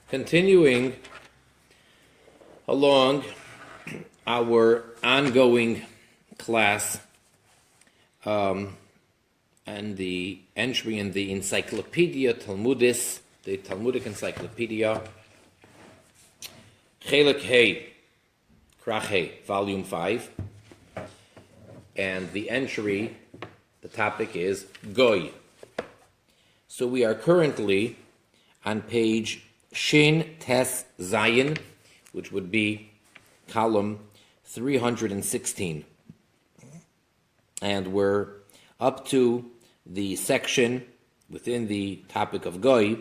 Continuing along our ongoing class and the entry in the Encyclopedia Talmudit, the Talmudic Encyclopedia, Chelek Hey, Krach Hey, Volume 5, and the entry, the topic is Goy. So we are currently on page Shin Tes Zayin, which would be column 316. And we're up to the section within the topic of Goy,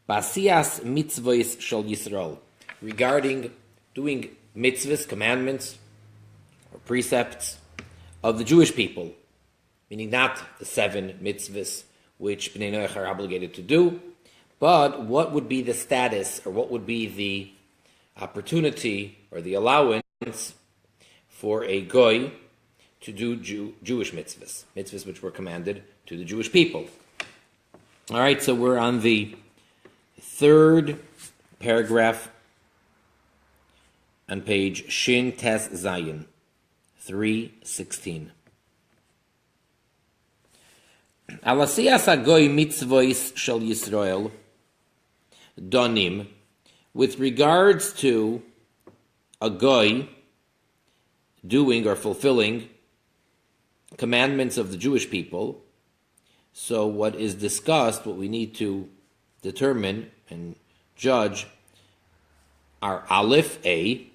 Basias Mitzvahs Shel Yisrael, regarding doing mitzvahs, commandments, or precepts of the Jewish people, meaning not the 7 mitzvahs which Bnei Noach are obligated to do, but what would be the status, or what would be the opportunity, or the allowance for a goy to do Jewish mitzvahs, mitzvahs which were commanded to the Jewish people. All right, so we're on the 3rd paragraph on page Shin Tes Zayin, 316. Alasiyas hagoy mitzvos shel Yisrael donim, with regards to a goy doing or fulfilling commandments of the Jewish people. So what is discussed, what we need to determine and judge, are Aleph, A,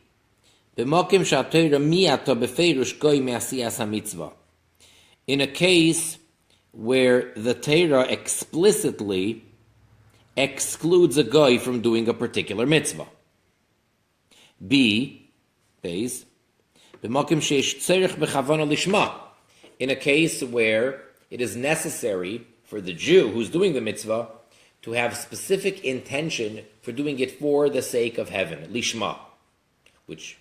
b'mokim sh'atayra mi'ata b'feirush goy me'asiyas hamitzvah. In a case where the Torah explicitly excludes a goy from doing a particular mitzvah. B, base, b'mokim sheish tzerich b'chavana lishma. In a case where it is necessary for the Jew who's doing the mitzvah to have specific intention for doing it for the sake of heaven, lishma, which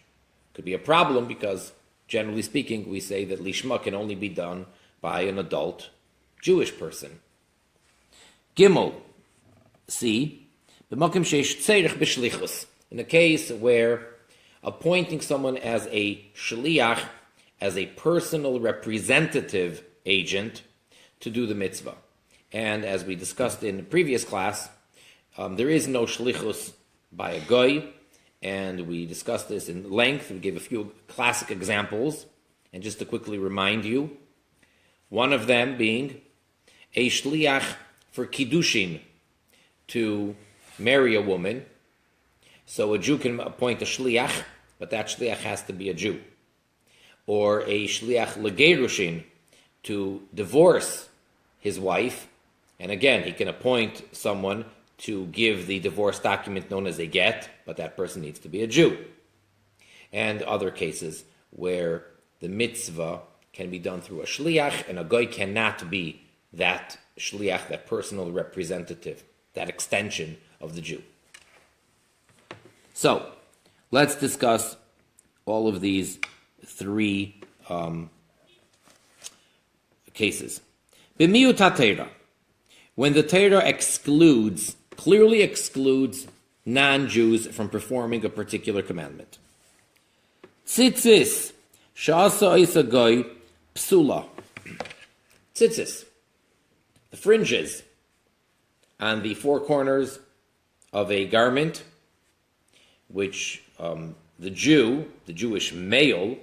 could be a problem because, generally speaking, we say that lishma can only be done by an adult Jewish person. Gimel, C, b'mokim sheish tzerich b'shlichus. In a case where appointing someone as a shliach, as a personal representative agent to do the mitzvah. And as we discussed in the previous class, there is no shlichus by a goy, and we discussed this in length. We gave a few classic examples, and just to quickly remind you, one of them being a shliach for kiddushin, to marry a woman. So a Jew can appoint a shliach, but that shliach has to be a Jew. Or a shliach legerushin, to divorce his wife, and again, he can appoint someone to give the divorce document known as a get, but that person needs to be a Jew. And other cases where the mitzvah can be done through a shliach, and a goy cannot be that shliach, that personal representative, that extension of the Jew. So, let's discuss all of these 3 cases. B'miut ha-Torah, when the Torah clearly excludes non-Jews from performing a particular commandment. Tzitzis, sha'asa isa goy, psula. Tzitzis, the fringes on the 4 corners of a garment, which the Jew, the Jewish male,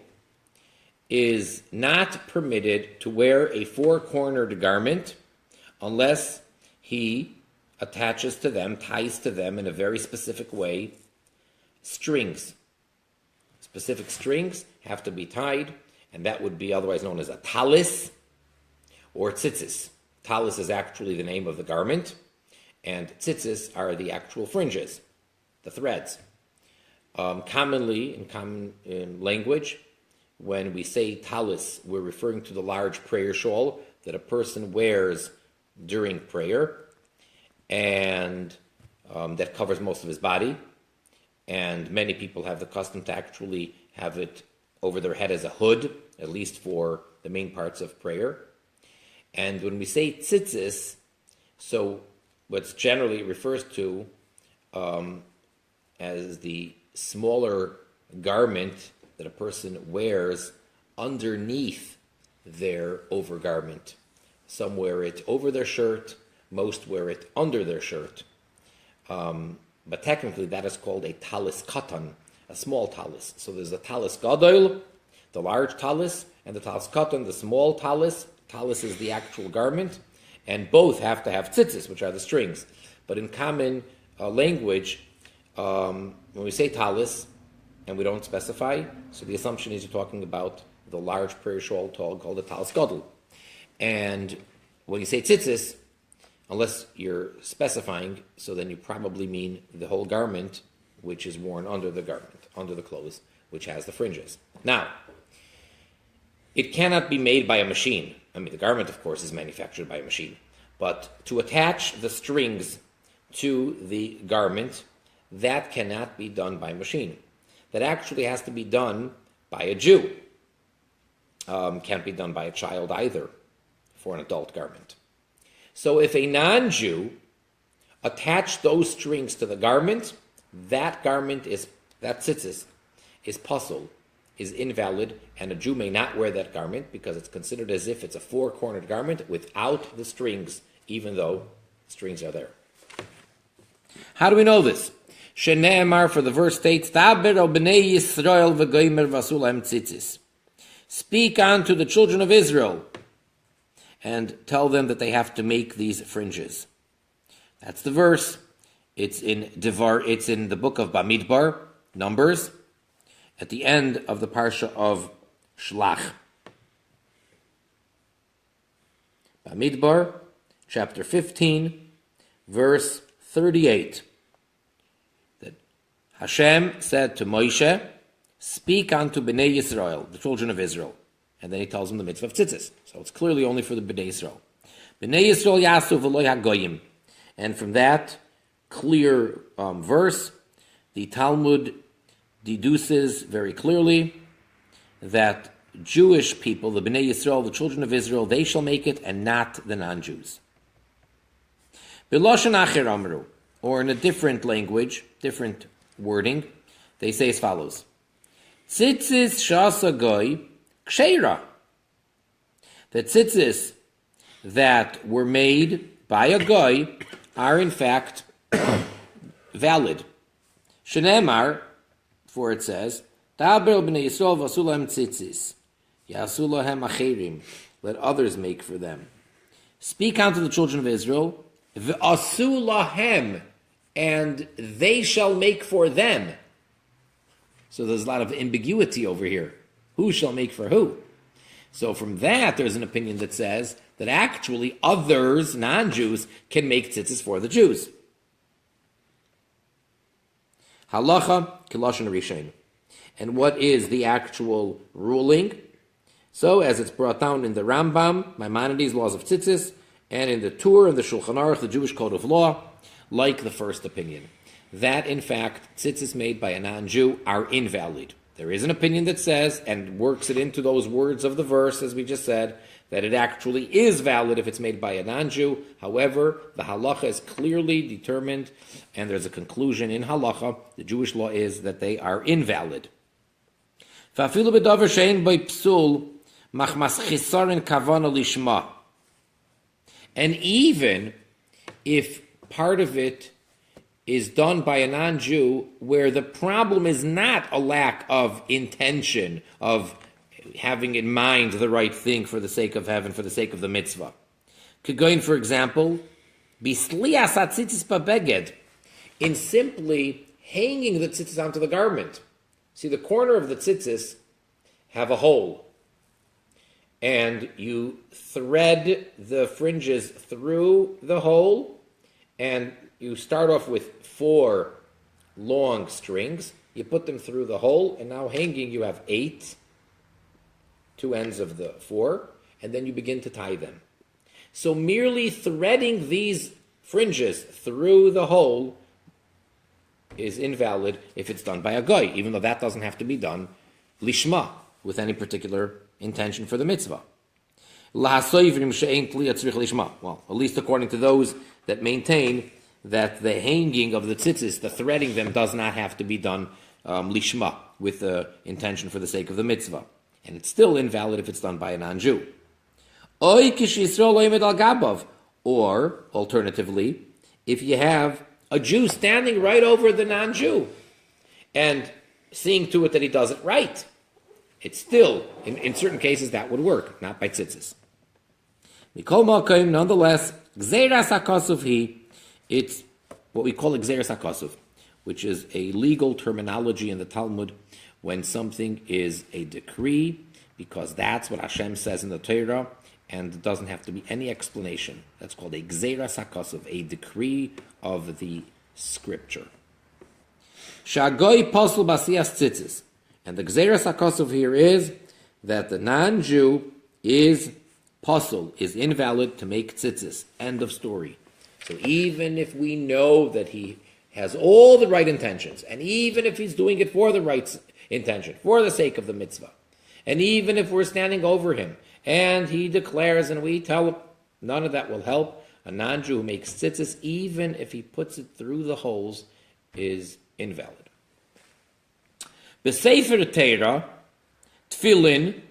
is not permitted to wear a 4-cornered garment unless he attaches to them, ties to them in a very specific way, strings. Specific strings have to be tied, and that would be otherwise known as a talis or tzitzis. Talis is actually the name of the garment, and tzitzis are the actual fringes, the threads. Commonly, in language, when we say talis, we're referring to the large prayer shawl that a person wears during prayer, and that covers most of his body. And many people have the custom to actually have it over their head as a hood, at least for the main parts of prayer. And when we say tzitzis, so what's generally refers to as the smaller garment that a person wears underneath their overgarment. Some wear it over their shirt, most wear it under their shirt. But technically that is called a talis katan, a small talis. So there's a talis gadol, the large talis, and the talis katan, the small talis. Talis is the actual garment, and both have to have tzitzis, which are the strings. But in common language, when we say talis, and we don't specify, so the assumption is you're talking about the large prayer shawl called the talis gadol. And when you say tzitzis, unless you're specifying, so then you probably mean the whole garment, which is worn under the garment, under the clothes, which has the fringes. Now, it cannot be made by a machine. I mean, the garment, of course, is manufactured by a machine. But to attach the strings to the garment, that cannot be done by a machine. That actually has to be done by a Jew. Can't be done by a child either for an adult garment. So if a non-Jew attached those strings to the garment, that tzitzis is puzzle, is invalid, and a Jew may not wear that garment because it's considered as if it's a four-cornered garment without the strings, even though strings are there. How do we know this? Shene'emar, for the verse states, Taber o b'nei Yisrael v'goymer v'asulam tzitzis. Speak unto the children of Israel and tell them that they have to make these fringes. That's the verse. It's in the book of Bamidbar, Numbers, at the end of the parsha of Shlach. Bamidbar, chapter 15, verse 38. That Hashem said to Moshe, speak unto Bnei Yisrael, the children of Israel. And then he tells them the mitzvah of tzitzis. So it's clearly only for the Bnei Yisrael. Bnei Yisrael yasu v'lo hagoyim. And from that clear verse, the Talmud deduces very clearly that Jewish people, the Bnei Yisrael, the children of Israel, they shall make it and not the non-Jews. B'loshen acher amru, or in a different language, different wording, they say as follows. Tzitzis shasa goy ksheira. The tzitzis that were made by a goy are in fact valid. Shenemar, for it says, Taber b'nei Yisrael v'asulam tzitzis, yasu lahem acherim, let others make for them. Speak unto the children of Israel, v'asu lahem, and they shall make for them. So there's a lot of ambiguity over here. Who shall make for who? So from that, there's an opinion that says that actually others, non-Jews, can make tzitzis for the Jews. Halacha kiloshen rishain. And what is the actual ruling? So, as it's brought down in the Rambam, Maimonides' laws of tzitzis, and in the Tur and the Shulchan Aruch, the Jewish code of law, like the first opinion, that in fact tzitzis made by a non-Jew are invalid. There is an opinion that says, and works it into those words of the verse, as we just said, that it actually is valid if it's made by a non-Jew. However, the halacha is clearly determined, and there's a conclusion in halacha, the Jewish law is that they are invalid. And even if part of it is done by a non-Jew where the problem is not a lack of intention, of having in mind the right thing for the sake of heaven, for the sake of the mitzvah. Kegoin, for example, bislias hatzitzis babeged, in simply hanging the tzitzis onto the garment. See, the corner of the tzitzis have a hole, and you thread the fringes through the hole, and you start off with 4 long strings. You put them through the hole, and now hanging you have 8, 2 ends of the 4, and then you begin to tie them. So merely threading these fringes through the hole is invalid if it's done by a goy, even though that doesn't have to be done lishma, with any particular intention for the mitzvah. Well, at least according to those that maintain that the hanging of the tzitzis, the threading them, does not have to be done lishma, with the intention for the sake of the mitzvah. And it's still invalid if it's done by a non-Jew. Or, alternatively, if you have a Jew standing right over the non-Jew and seeing to it that he does it right, it's still, in certain cases, that would work, not by tzitzis. Nonetheless, Gzeras HaKosov it's what we call Gzeras HaKosov, which is a legal terminology in the Talmud when something is a decree, because that's what Hashem says in the Torah, and it doesn't have to be any explanation. That's called a Gzeras HaKosov, a decree of the scripture. Shagoy Posel Basias Tzitzis. And the Gzeras HaKosov here is that the non-Jew is posel, is invalid to make tzitzis. End of story. So even if we know that he has all the right intentions, and even if he's doing it for the right intention, for the sake of the mitzvah, and even if we're standing over him, and he declares and we tell him, none of that will help. A non-Jew who makes tzitzis, even if he puts it through the holes, is invalid. B'sefer Teira, tefillin,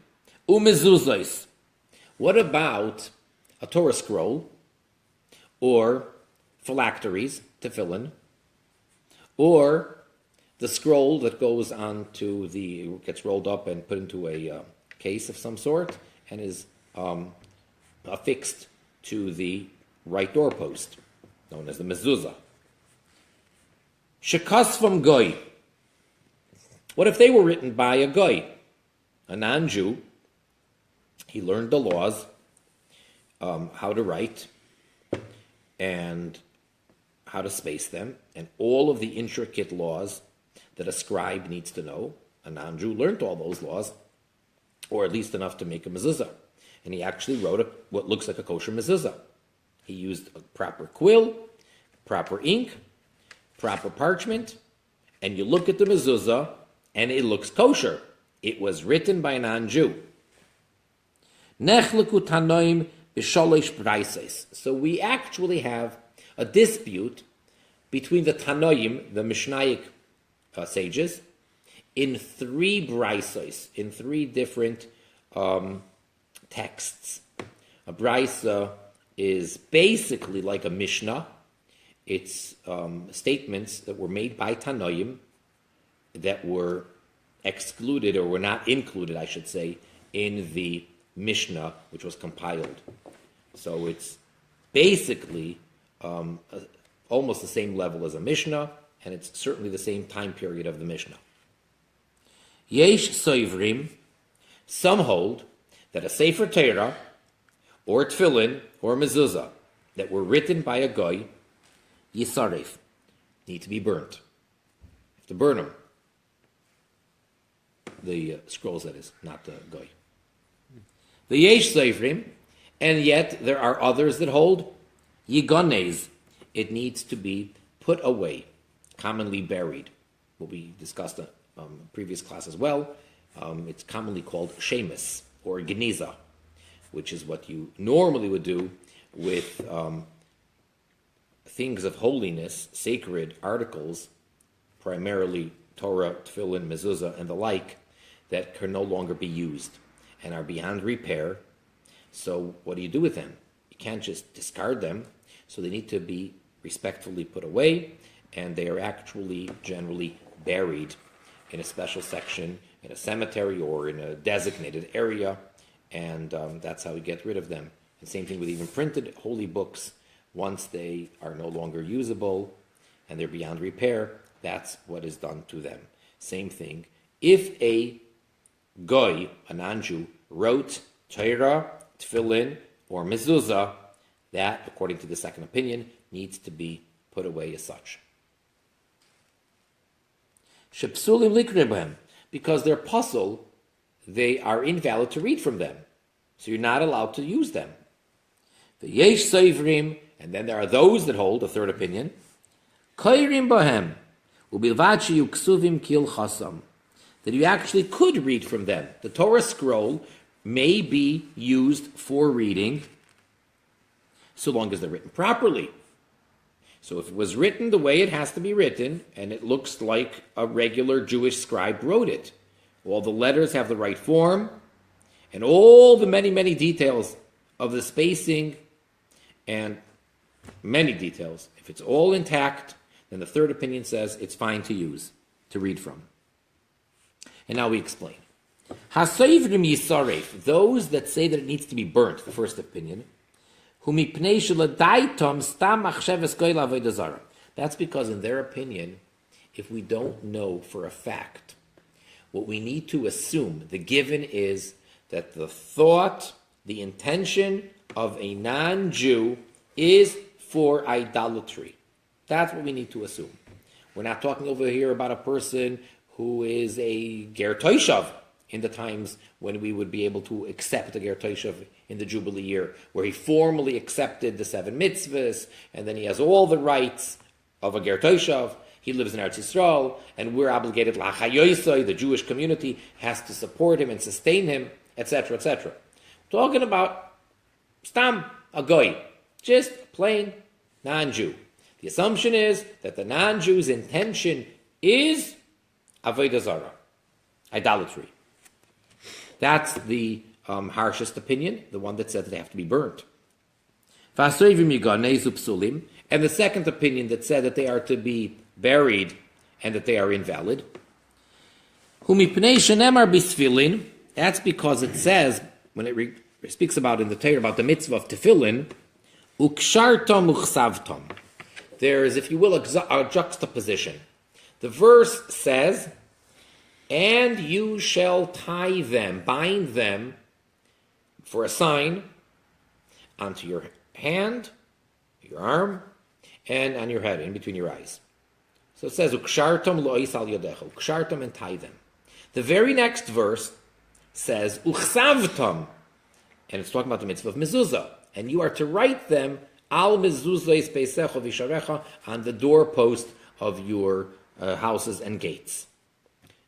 umezuzos. What about a Torah scroll, or phylacteries, tefillin, or the scroll that goes gets rolled up and put into a case of some sort and is affixed to the right doorpost, known as the mezuzah. Shekas from goy. What if they were written by a goy, a non-Jew? He learned the laws, how to write, and how to space them, and all of the intricate laws that a scribe needs to know. A non-Jew learned all those laws, or at least enough to make a mezuzah. And he actually wrote what looks like a kosher mezuzah. He used a proper quill, proper ink, proper parchment, and you look at the mezuzah, and it looks kosher. It was written by a non-Jew. Nechleku tanoim b'sholosh braisos. So we actually have a dispute between the Tanoim, the Mishnaic sages, in 3 braisos, in 3 different texts. A braisa is basically like a Mishnah. It's statements that were made by Tanoim that were excluded, or were not included, I should say, in the Mishnah, which was compiled. So it's basically almost the same level as a Mishnah, and it's certainly the same time period of the Mishnah. Yesh soivrim, some hold that a Sefer Torah, or Tefillin, or Mezuzah, that were written by a goy, yisaref, need to be burnt. You have to burn them. The scrolls, that is, not the goy. The yesh soivrim, and yet there are others that hold yigonez, it needs to be put away, commonly buried. What we discussed in previous class as well, it's commonly called shemus, or geniza, which is what you normally would do with things of holiness, sacred articles, primarily Torah, Tefillin, Mezuzah, and the like, that can no longer be used and are beyond repair. So what do you do with them? You can't just discard them, so they need to be respectfully put away, and they are actually generally buried in a special section, in a cemetery or in a designated area, and that's how we get rid of them. And same thing with even printed holy books. Once they are no longer usable and they're beyond repair, that's what is done to them. Same thing. If a goy, a non-Jew, wrote Torah, Tefillin, or Mezuzah, that, according to the second opinion, needs to be put away as such. Shepsulim likrehem, because they're puzzle, they are invalid to read from them. So you're not allowed to use them. The yesh seivrim, and then there are those that hold a third opinion. Koirim bohem, ubilvad sheyu ksuvim kil chasam, that you actually could read from them. The Torah scroll may be used for reading, so long as they're written properly. So if it was written the way it has to be written, and it looks like a regular Jewish scribe wrote it, all the letters have the right form, and all the many, many details of the spacing, and many details, if it's all intact, then the third opinion says it's fine to use, to read from. And now we explain. HaSoivrim Yisaref, those that say that it needs to be burnt, the first opinion, that's because in their opinion, if we don't know for a fact, what we need to assume, the given is that the thought, the intention of a non-Jew is for idolatry. That's what we need to assume. We're not talking over here about a person who is a ger toshav in the times when we would be able to accept a ger toshav in the Jubilee year, where he formally accepted the 7 mitzvahs, and then he has all the rights of a ger toshav. He lives in Eretz Yisrael, and we're obligated, l'chayoisoi, the Jewish community has to support him and sustain him, etc., etc. Talking about stam, a goy, just plain non-Jew. The assumption is that the non-Jew's intention is avodah zarah, idolatry. That's the harshest opinion, the one that said that they have to be burnt. And the second opinion that said that they are to be buried and that they are invalid. That's because it says, when it speaks about in the Torah about the mitzvah of tefillin, ukshartom uchsavtom. There is, if you will, a juxtaposition. The verse says, and you shall tie them, bind them for a sign onto your hand, your arm, and on your head, in between your eyes. So it says, ukshartom lo'is al yodecha, ukshartom, and tie them. The very next verse says, uchsavtom, and it's talking about the mitzvah of mezuzah, and you are to write them al mezuzah speisecha visharecha, on the doorpost of your houses and gates.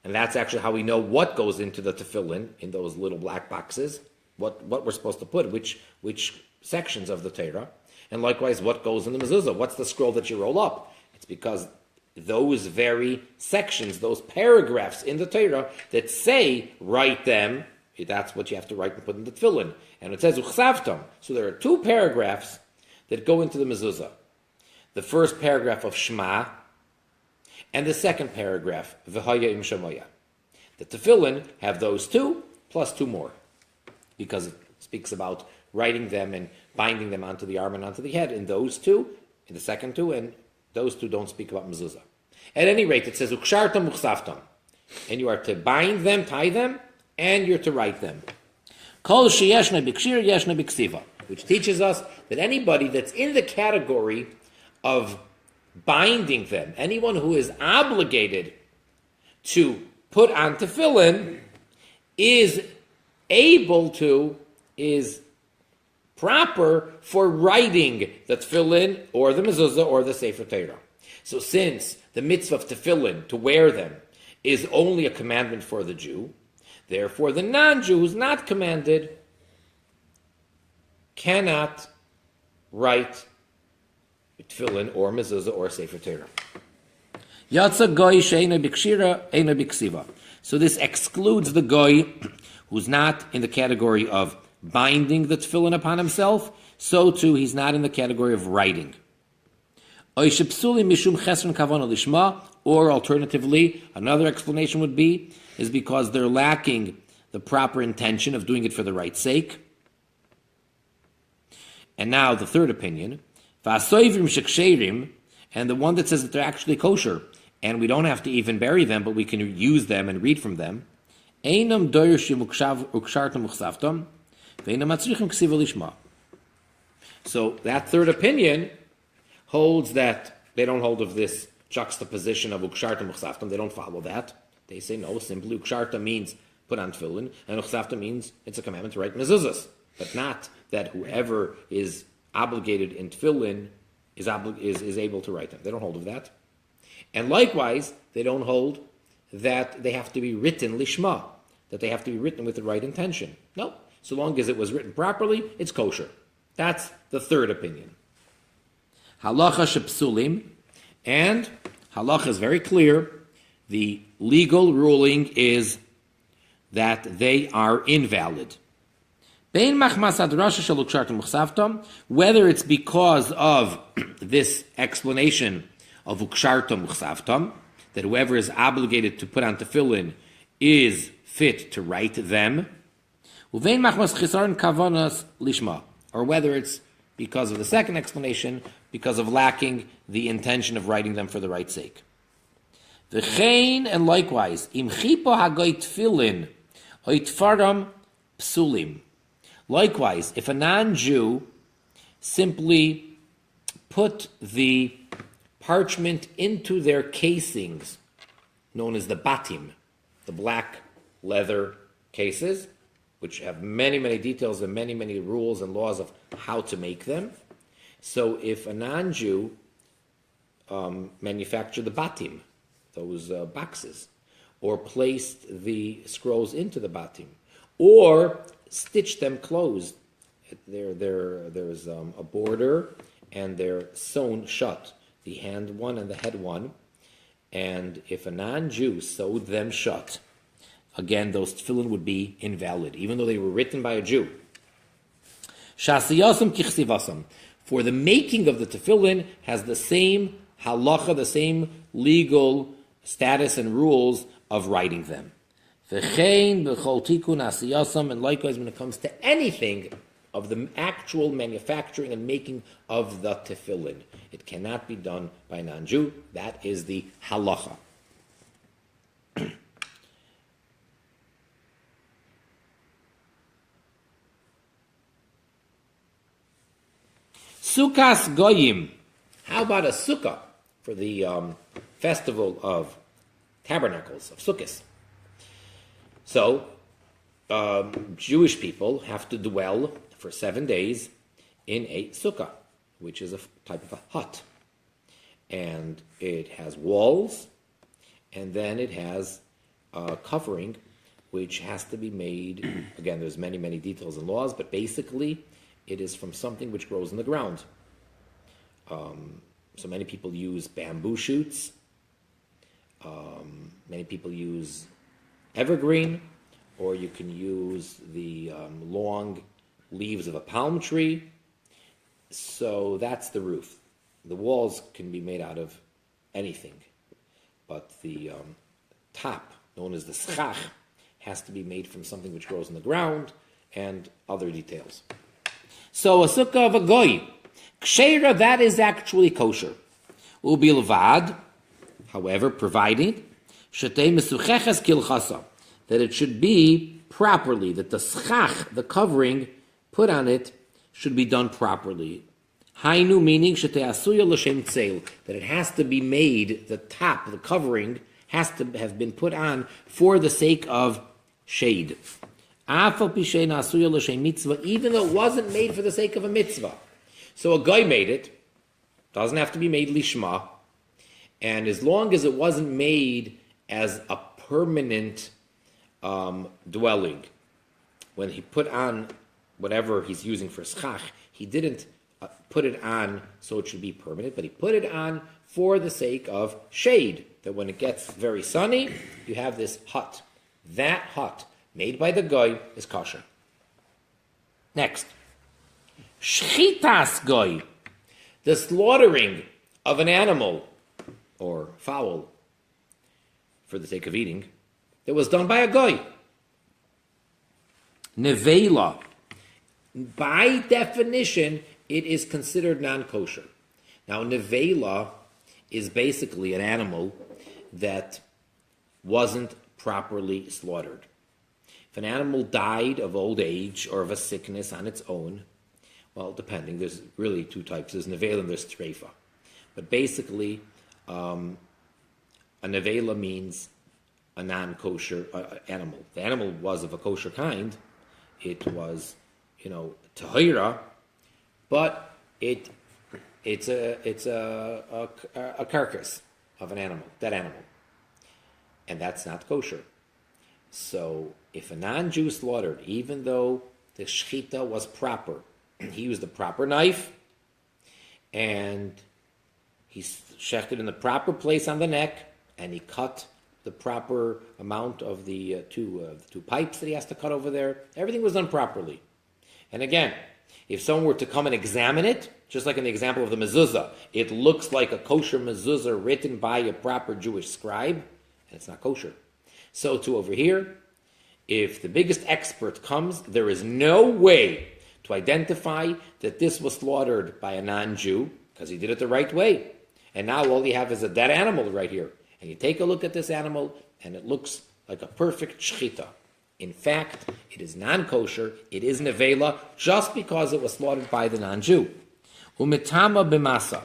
And that's actually how we know what goes into the tefillin, in those little black boxes, what we're supposed to put, which sections of the Torah, and likewise what goes in the mezuzah, what's the scroll that you roll up. It's because those very sections, those paragraphs in the Torah that say, write them, that's what you have to write and put in the tefillin. And it says, uchsavtam. So there are 2 paragraphs that go into the mezuzah. The first paragraph of Shema, and the second paragraph, V'haya im Shemoya. The tefillin have those 2, plus 2 more, because it speaks about writing them and binding them onto the arm and onto the head in those 2, in the second 2, and those 2 don't speak about mezuzah. At any rate, it says, ukshartam uchsavtam, and you are to bind them, tie them, and you're to write them. Kol sheyeshna b'kshira yeshna b'ksiva, which teaches us that anybody that's in the category of binding them, anyone who is obligated to put on tefillin, is proper for writing the tefillin or the mezuzah or the Sefer Torah. So since the mitzvah of tefillin, to wear them, is only a commandment for the Jew, therefore the non-Jew who's not commanded cannot write tefillin or mezuzah or Sefer Torah. Yatsa goy she'ena b'kshira, ena b'ksiva. So this excludes the goy who's not in the category of binding the tefillin upon himself, so too he's not in the category of writing. Or alternatively, another explanation would be, is because they're lacking the proper intention of doing it for the right sake. And now the third opinion, and the one that says that they're actually kosher, and we don't have to even bury them, but we can use them and read from them. So that third opinion holds that they don't hold of this juxtaposition of ukshartam uchsaftam. They don't follow that. They say no, simply uksharta means put on tefillin, and uchsaftam means it's a commandment to write mezuzahs, but not that whoever is obligated in tefillin is able to write them. They don't hold of that. And likewise, they don't hold that they have to be written lishma, that they have to be written with the right intention. No, so long as it was written properly, it's kosher. That's the third opinion. halacha shepsulim, and halacha is very clear. The legal ruling is that they are invalid. Whether it's because of this explanation of ukshartam uchsavtam, that whoever is obligated to put on tefillin is fit to write them, or whether it's because of the second explanation, because of lacking the intention of writing them for the right sake. And likewise, im chipo hagoy tefillin oitfaram psulim. Likewise, if a non-Jew simply put the parchment into their casings, known as the batim, the black leather cases, which have many, many details and many, many rules and laws of how to make them. So if a non-Jew manufactured the batim, those boxes, or placed the scrolls into the batim, or stitched them closed, there's a border and they're sewn shut, the hand one and the head one, and if a non-Jew sewed them shut, again, those tefillin would be invalid, even though they were written by a Jew. Shasiyasam kichsivasam. For the making of the tefillin has the same halacha, the same legal status and rules of writing them. And likewise, when it comes to anything of the actual manufacturing and making of the tefillin, it cannot be done by a non-Jew. That is the halacha. Sukkahs goyim. How about a sukkah for the festival of tabernacles, of Sukkot? So, Jewish people have to dwell for 7 days in a sukkah, which is a type of a hut. And it has walls, and then it has a covering, which has to be made, again, there's many, many details and laws, but basically it is from something which grows in the ground. So many people use bamboo shoots. Many people use evergreen, or you can use the long leaves of a palm tree. So that's the roof. The walls can be made out of anything, but the top, known as the schach, has to be made from something which grows in the ground, and other details. So a sukkah of a goy, ksheira, that is actually kosher. Ubilvad, however, providing shetei mesucheches kilchasa, that it should be properly, that the schach, the covering put on it, should be done properly. Hainu, meaning shetei asuya l'shem tzeil, that it has to be made, the top, the covering, has to have been put on for the sake of shade. Even though it wasn't made for the sake of a mitzvah. So a guy made it, doesn't have to be made lishma, and as long as it wasn't made as a permanent dwelling, when he put on whatever he's using for schach, he didn't put it on so it should be permanent, but he put it on for the sake of shade, that when it gets very sunny, you have this hut. That hut, made by the goy, is kosher. Next. Shchitas goy, the slaughtering of an animal or fowl for the sake of eating, that was done by a goy. Nevela, by definition, it is considered non-kosher. Now, nevela is basically an animal that wasn't properly slaughtered. If an animal died of old age or of a sickness on its own, well, depending, there's really two types. There's nevela and there's treifa. But basically, a nevela means a non-kosher animal. The animal was of a kosher kind. It was, tahira, but it's a carcass of an animal, dead animal. And that's not kosher. So if a non-Jew slaughtered, even though the shechita was proper, he used the proper knife, and he shechted in the proper place on the neck, and he cut the proper amount of the two pipes that he has to cut over there. Everything was done properly. And again, if someone were to come and examine it, just like in the example of the mezuzah, it looks like a kosher mezuzah written by a proper Jewish scribe, and it's not kosher. So too over here, if the biggest expert comes, there is no way to identify that this was slaughtered by a non-Jew, because he did it the right way. And now all you have is a dead animal right here. And you take a look at this animal, and it looks like a perfect shechita. In fact, it is non-kosher, it is nevela, just because it was slaughtered by the non-Jew. Umitama b'masa.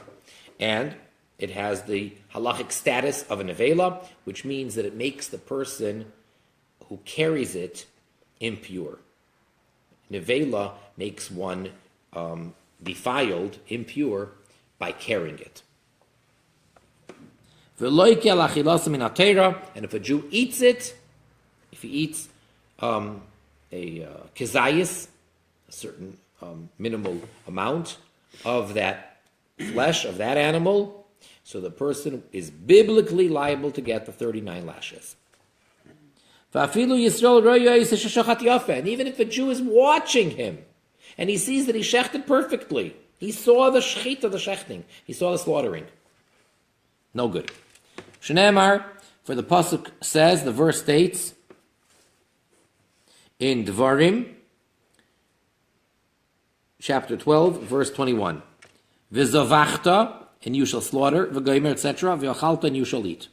And it has the halachic status of a nevela, which means that it makes the person who carries it impure. Nevela makes one defiled, impure, by carrying it. And if a Jew eats it, if he eats a kezayis, a certain minimal amount of that flesh, of that animal, so the person is biblically liable to get the 39 lashes. And even if a Jew is watching him, and he sees that he shechted perfectly, he saw the shechita, the shechting, he saw the slaughtering, no good. Shneimar, for the pasuk says, the verse states in Dvarim, chapter 12, verse 21, V'zavachta, and you shall slaughter, v'goymer, etc., v'yochalta, and you shall eat.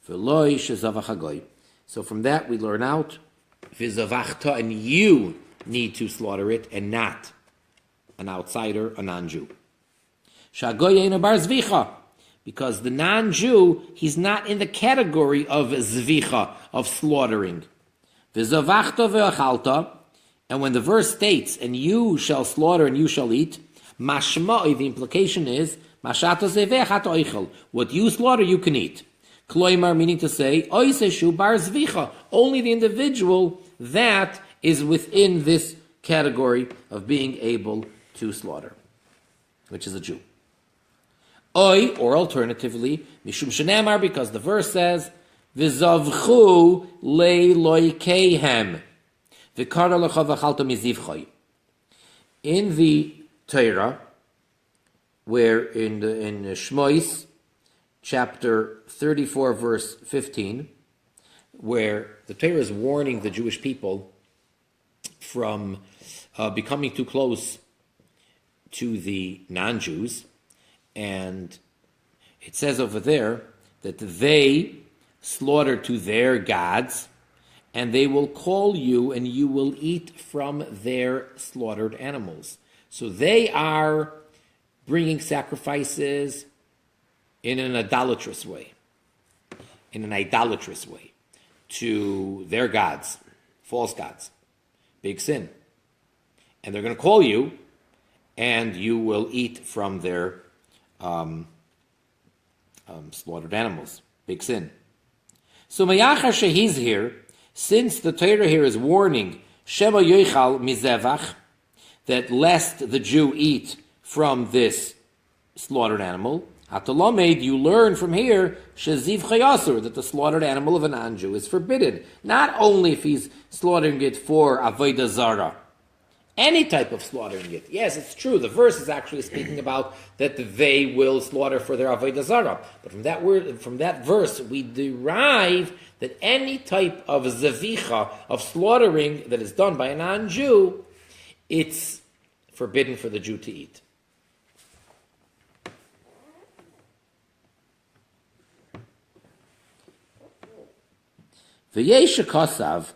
V'loi shezavach hagoy. So from that we learn out, v'zavachta, and you need to slaughter it, and not an outsider, a non-Jew. Shagoy eino bar zvicha, because the non-Jew, he's not in the category of zvicha, of slaughtering. V'zavachta v'yochalta, and when the verse states, and you shall slaughter and you shall eat, mashma'i, the implication is, mashata zeveh hat oichel, what you slaughter you can eat. Kloimar, meaning to say, oiseshu bar zvicha, only the individual that is within this category of being able to slaughter, which is a Jew. Oi, or alternatively, mishum shenemar, because the verse says, v'zavchu leiloikehem, v'kara lecha v'chalta mizivchoi. In the Torah, where in Shmois, chapter 34, verse 15, where the Torah is warning the Jewish people from becoming too close to the non-Jews, and it says over there that they slaughter to their gods, and they will call you, and you will eat from their slaughtered animals. So they are bringing sacrifices in an idolatrous way, to their gods, false gods, big sin. And they're going to call you, and you will eat from their slaughtered animals, big sin. So Mayachar Shehiz here, since the Torah here is warning Shema Yoichal Mizevach, that lest the Jew eat from this slaughtered animal, Hatalamed, you learn from here Shaziv Chayasur, that the slaughtered animal of a non-Jew is forbidden. Not only if he's slaughtering it for Avodah Zarah, any type of slaughtering it. Yes, it's true. The verse is actually speaking about that they will slaughter for their Avodah Zarah. But from that verse, we derive that any type of zavicha, of slaughtering that is done by a non-Jew, it's forbidden for the Jew to eat. V'yesh kosav.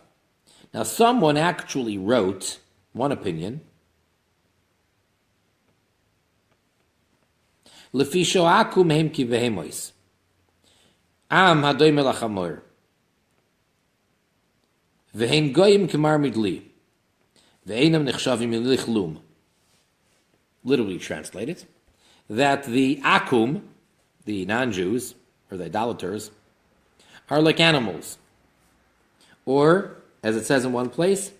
Now, someone actually wrote one opinion. Lefi sho'aku mehem ki behemois. Am hadoy melachamor. Vehem goyim kemar midli. Ve'enam nechshavim ilichlum. Literally translated, that the akum, the non-Jews, or the idolaters, are like animals. Or, as it says in one place,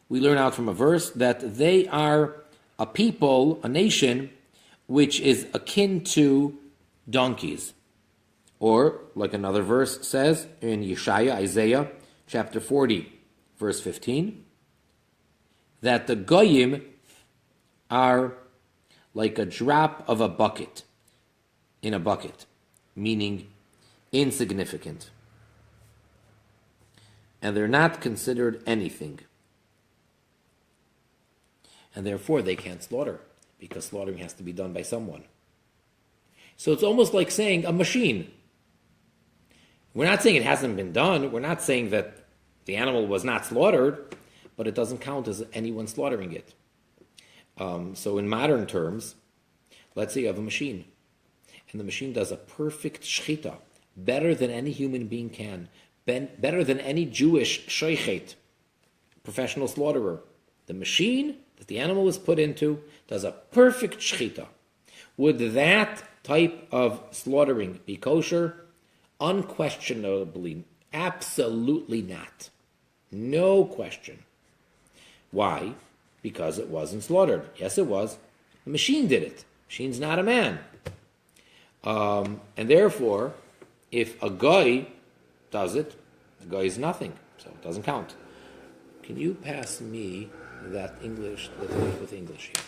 we learn out from a verse that they are a people, a nation, which is akin to donkeys. Or, like another verse says in Isaiah chapter 40, verse 15, that the goyim are like a drop of a bucket in a bucket, meaning insignificant. And they're not considered anything. And therefore they can't slaughter, because slaughtering has to be done by someone. So it's almost like saying a machine. We're not saying it hasn't been done. We're not saying that the animal was not slaughtered, but it doesn't count as anyone slaughtering it. So in modern terms, let's say you have a machine, and the machine does a perfect shchita, better than any human being can, better than any Jewish shoichet, professional slaughterer. The machine that the animal was put into does a perfect shchita. Would that type of slaughtering be kosher? Unquestionably, absolutely not. No question. Why? Because it wasn't slaughtered. Yes, it was. The machine did it. Machine's not a man. And therefore, if a guy does it, the guy is nothing. So it doesn't count. Can you pass me that English, the page with English here?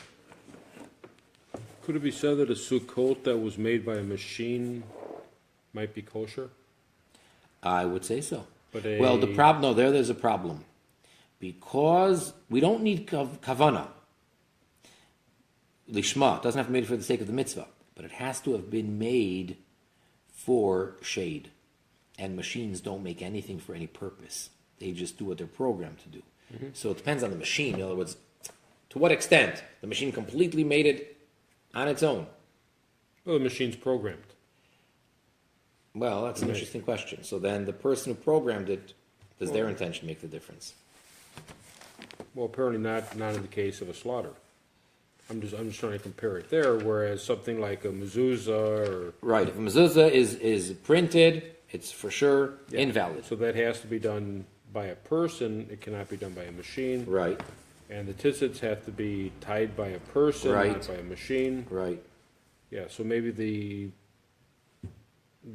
Could it be said that a sukkot that was made by a machine might be kosher? I would say so. But Well, the problem, no, there's a problem. Because we don't need kavana. Lishma, it doesn't have to be made for the sake of the mitzvah, but it has to have been made for shade. And machines don't make anything for any purpose. They just do what they're programmed to do. Mm-hmm. So it depends on the machine. In other words, to what extent the machine completely made it on its own. Well, the machine's programmed. Well, that's an interesting question. So then the person who programmed it, does their intention make the difference? Well, apparently not in the case of a slaughter. I'm just trying to compare it there, whereas something like a mezuzah or... Right, if a mezuzah is printed, it's for sure invalid. So that has to be done by a person. It cannot be done by a machine. Right. And the tzitzits have to be tied by a person, not by a machine. Right. Yeah, so maybe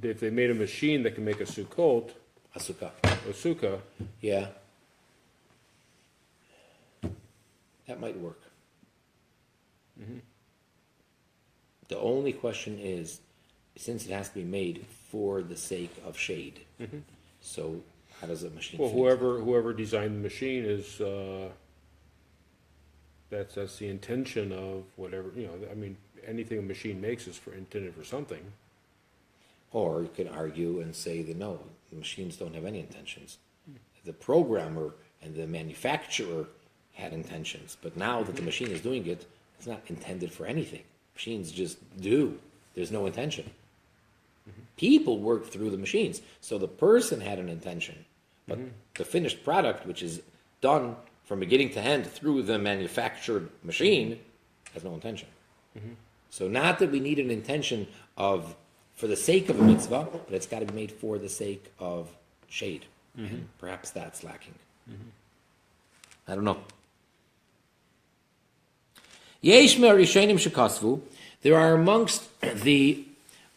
if they made a machine that can make a sukkot, A sukkah, yeah. That might work. Mm-hmm. The only question is, since it has to be made for the sake of shade, so how does a machine? well, fit? whoever designed the machine is that's the intention of whatever, I mean, anything a machine makes is intended for something. Or you could argue and say that no, the machines don't have any intentions. The programmer and the manufacturer had intentions, but now that the machine is doing it, it's not intended for anything. Machines just do. There's no intention. People work through the machines. So the person had an intention, but the finished product, which is done from beginning to end through the manufactured machine, has no intention. So not that we need an intention for the sake of a mitzvah, but it's got to be made for the sake of shade. And perhaps that's lacking. I don't know. Yesh me'arishonim shekasvu. There are amongst the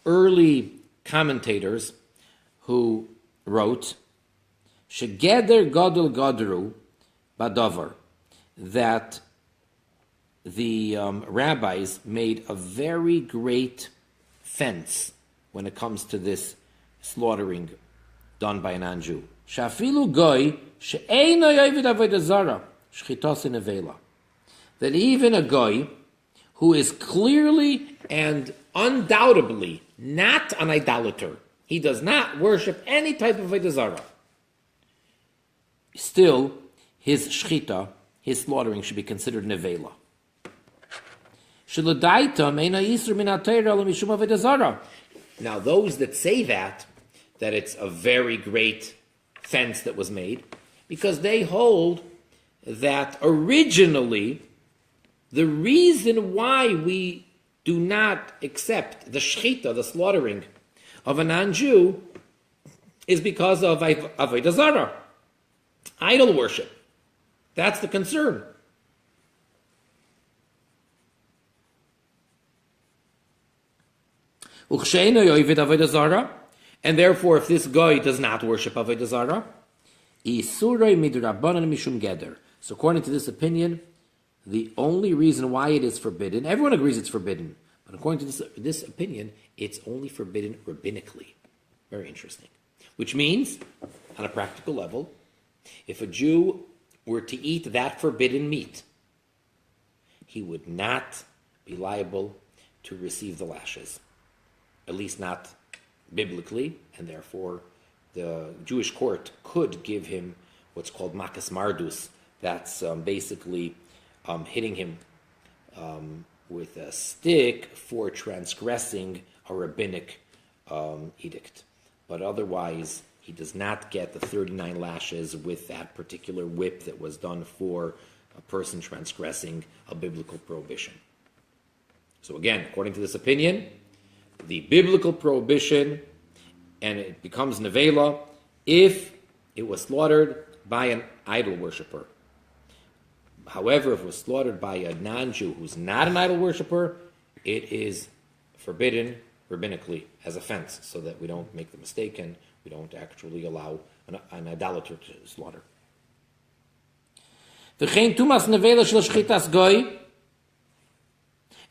early commentators who wrote shegeder gadol gadru badavar, that the rabbis made a very great fence when it comes to this slaughtering done by a non-Jew. Shafilu goy she'eino yovid avodah zara shchitos nevela. That even a guy who is clearly and undoubtedly not an idolater, he does not worship any type of avodah zara, still his shchita, his slaughtering, should be considered nevela. Now those that say that it's a very great fence that was made, because they hold that originally the reason why we do not accept the shchita, the slaughtering of a non-Jew, is because of avodah zara, idol worship. That's the concern. And therefore, if this guy does not worship Avodah Zarah, so according to this opinion, the only reason why it is forbidden, everyone agrees it's forbidden, but according to this opinion, it's only forbidden rabbinically. Very interesting. Which means, on a practical level, if a Jew were to eat that forbidden meat, he would not be liable to receive the lashes, at least not biblically, and therefore the Jewish court could give him what's called makas mardus. That's basically hitting him with a stick for transgressing a rabbinic edict. But otherwise, he does not get the 39 lashes with that particular whip that was done for a person transgressing a biblical prohibition. So again, according to this opinion, the biblical prohibition, and it becomes nevela if it was slaughtered by an idol worshiper. However, if it was slaughtered by a non-Jew who's not an idol worshiper, it is forbidden rabbinically as offense, so that we don't make the mistake and we don't actually allow an idolater to slaughter.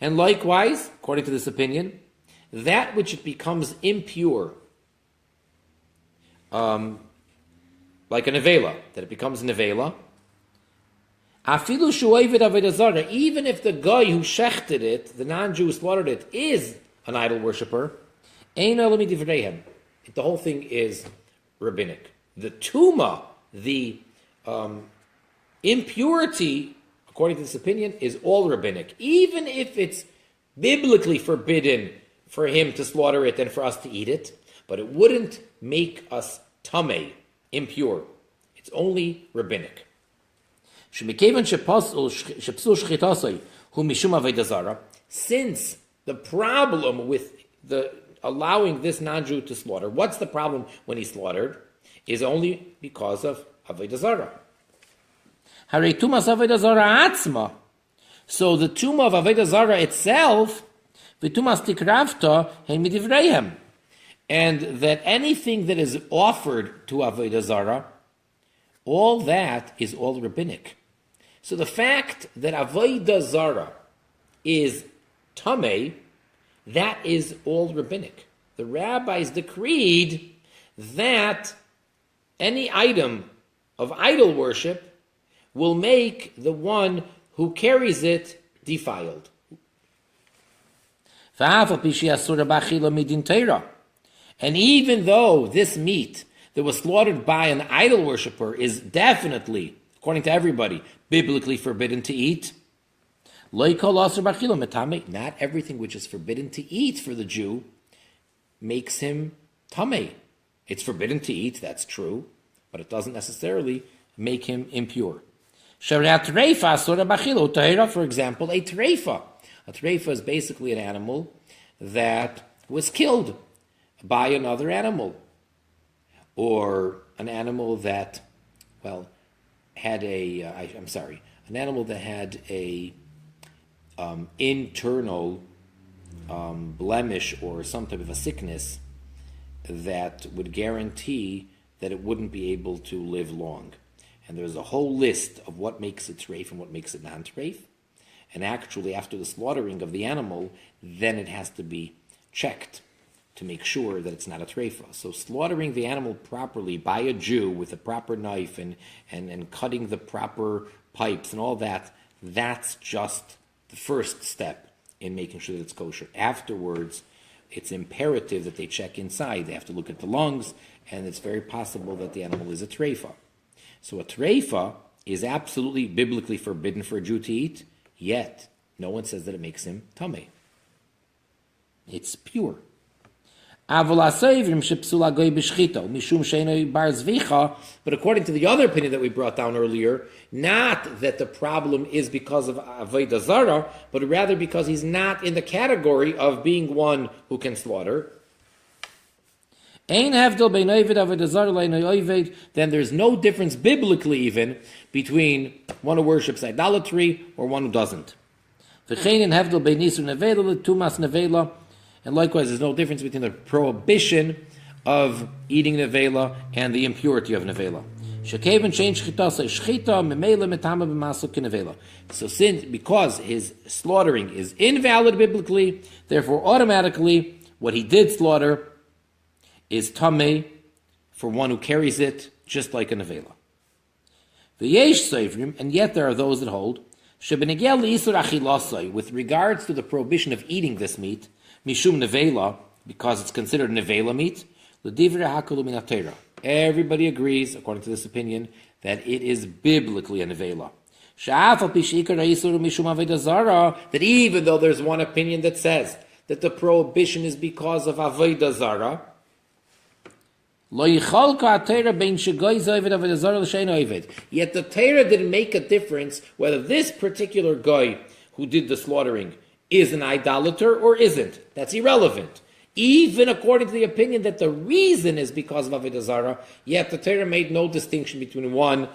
And likewise, according to this opinion, that which it becomes impure, like a nevela, that it becomes nevela, even if the guy who shechted it, the non-Jew who slaughtered it, is an idol worshiper, the whole thing is rabbinic. The tuma, the impurity, according to this opinion, is all rabbinic. Even if it's biblically forbidden for him to slaughter it and for us to eat it, but it wouldn't make us tamei, impure. It's only rabbinic. Since the problem with the allowing this non-Jew to slaughter, what's the problem when he's slaughtered, is only because of Avodah Zarah. So the tumah of Avodah Zarah itself, and that anything that is offered to Avodah Zarah, all that is all rabbinic. So the fact that Avodah Zarah is tamei, that is all rabbinic. The rabbis decreed that any item of idol worship will make the one who carries it defiled. And even though this meat that was slaughtered by an idol worshiper is definitely, according to everybody, biblically forbidden to eat, not everything which is forbidden to eat for the Jew makes him tamei. It's forbidden to eat, that's true, but it doesn't necessarily make him impure. For example, a treifa. A treifa is basically an animal that was killed by another animal, or an animal that, had an animal that had a internal blemish or some type of a sickness that would guarantee that it wouldn't be able to live long. And there's a whole list of what makes it treif and what makes it non-treif. And actually, after the slaughtering of the animal, then it has to be checked to make sure that it's not a treifa. So slaughtering the animal properly by a Jew with a proper knife and cutting the proper pipes and all that, that's just the first step in making sure that it's kosher. Afterwards, it's imperative that they check inside. They have to look at the lungs, and it's very possible that the animal is a treifa. So a treifa is absolutely biblically forbidden for a Jew to eat, yet no one says that it makes him tamei. It's pure. But according to the other opinion that we brought down earlier, not that the problem is because of Avodah Zarah, but rather because he's not in the category of being one who can slaughter. Then there's no difference biblically even between one who worships idolatry or one who doesn't. And likewise, there's no difference between the prohibition of eating nevela and the impurity of nevela. So since, because his slaughtering is invalid biblically, therefore automatically what he did slaughter is tameh for one who carries it, just like a nevela. And yet there are those that hold, with regards to the prohibition of eating this meat, mishum nevela, because it's considered nevela meat, everybody agrees, according to this opinion, that it is biblically a nevela. That even though there's one opinion that says that the prohibition is because of avodah zarah, yet the Torah didn't make a difference whether this particular guy who did the slaughtering is an idolater or isn't. That's irrelevant. Even according to the opinion that the reason is because of avodah zarah, yet the Torah made no distinction between one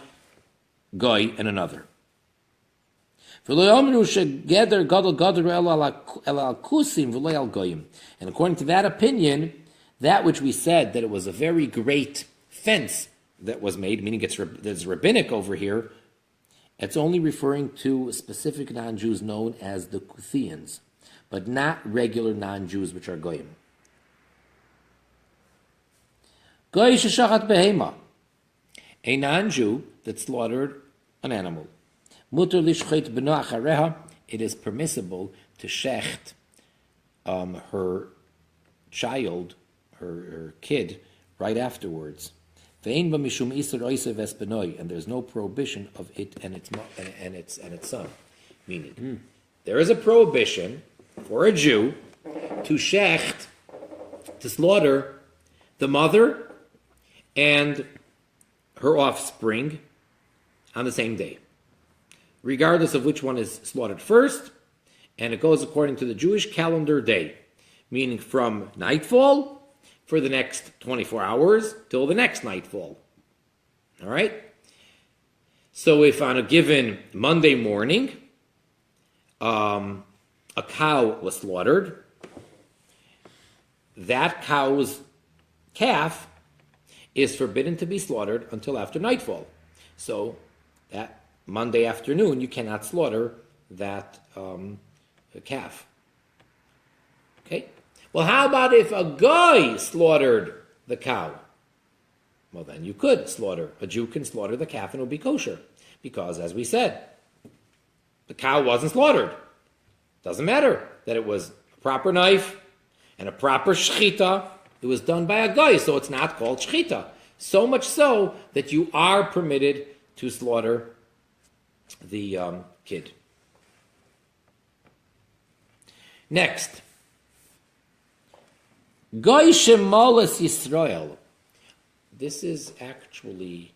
guy and another. And according to that opinion, that which we said that it was a very great fence that was made, meaning there's rabbinic over here, it's only referring to specific non-Jews known as the Kuthians, but not regular non-Jews which are goyim. Goy sheshachat behema, a non-Jew that slaughtered an animal. Muter lishchet beno achareha, it is permissible to shecht her child, her kid, right afterwards. And there's no prohibition of it and its son. Meaning, there is a prohibition for a Jew to shecht, to slaughter the mother and her offspring on the same day, regardless of which one is slaughtered first, and it goes according to the Jewish calendar day, meaning from nightfall for the next 24 hours till the next nightfall. All right? So if on a given Monday morning, a cow was slaughtered, that cow's calf is forbidden to be slaughtered until after nightfall. So that Monday afternoon, you cannot slaughter that calf. Okay? Well, how about if a guy slaughtered the cow? Well, then you could slaughter. A Jew can slaughter the calf and it will be kosher. Because, as we said, the cow wasn't slaughtered. Doesn't matter that it was a proper knife and a proper shechita. It was done by a guy, so it's not called shechita. So much so that you are permitted to slaughter the kid. Next. Goy shemolas Yisrael. This is actually,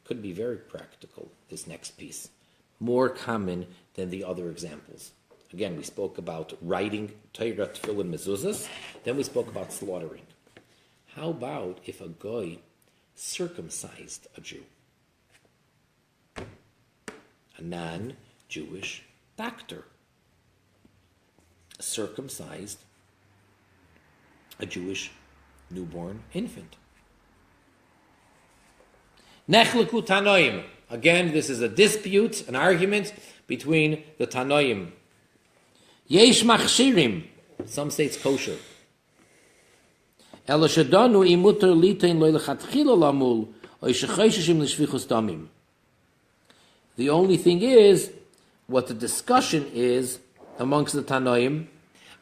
could be very practical, this next piece. More common than the other examples. Again, we spoke about writing Torah, Tefillin, Mezuzahs. Then we spoke about slaughtering. How about if a goy circumcised a Jew? A non-Jewish doctor circumcised a Jewish newborn infant. Nechleku Tanoim. Again, this is a dispute, an argument between the Tanoim. Yesh machshirim. Some say it's kosher. The only thing is, what the discussion is amongst the Tanoim,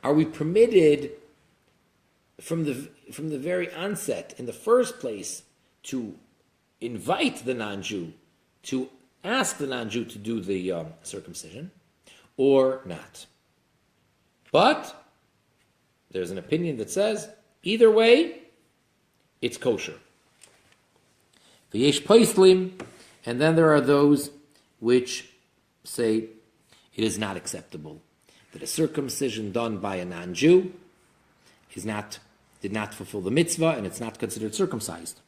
are we permitted from the very onset, in the first place, to invite the non-Jew, to ask the non-Jew to do the circumcision, or not? But there's an opinion that says, either way, it's kosher. V'yesh poislim, and then there are those which say it is not acceptable, that a circumcision done by a non-Jew did not fulfill the mitzvah, and it's not considered circumcised.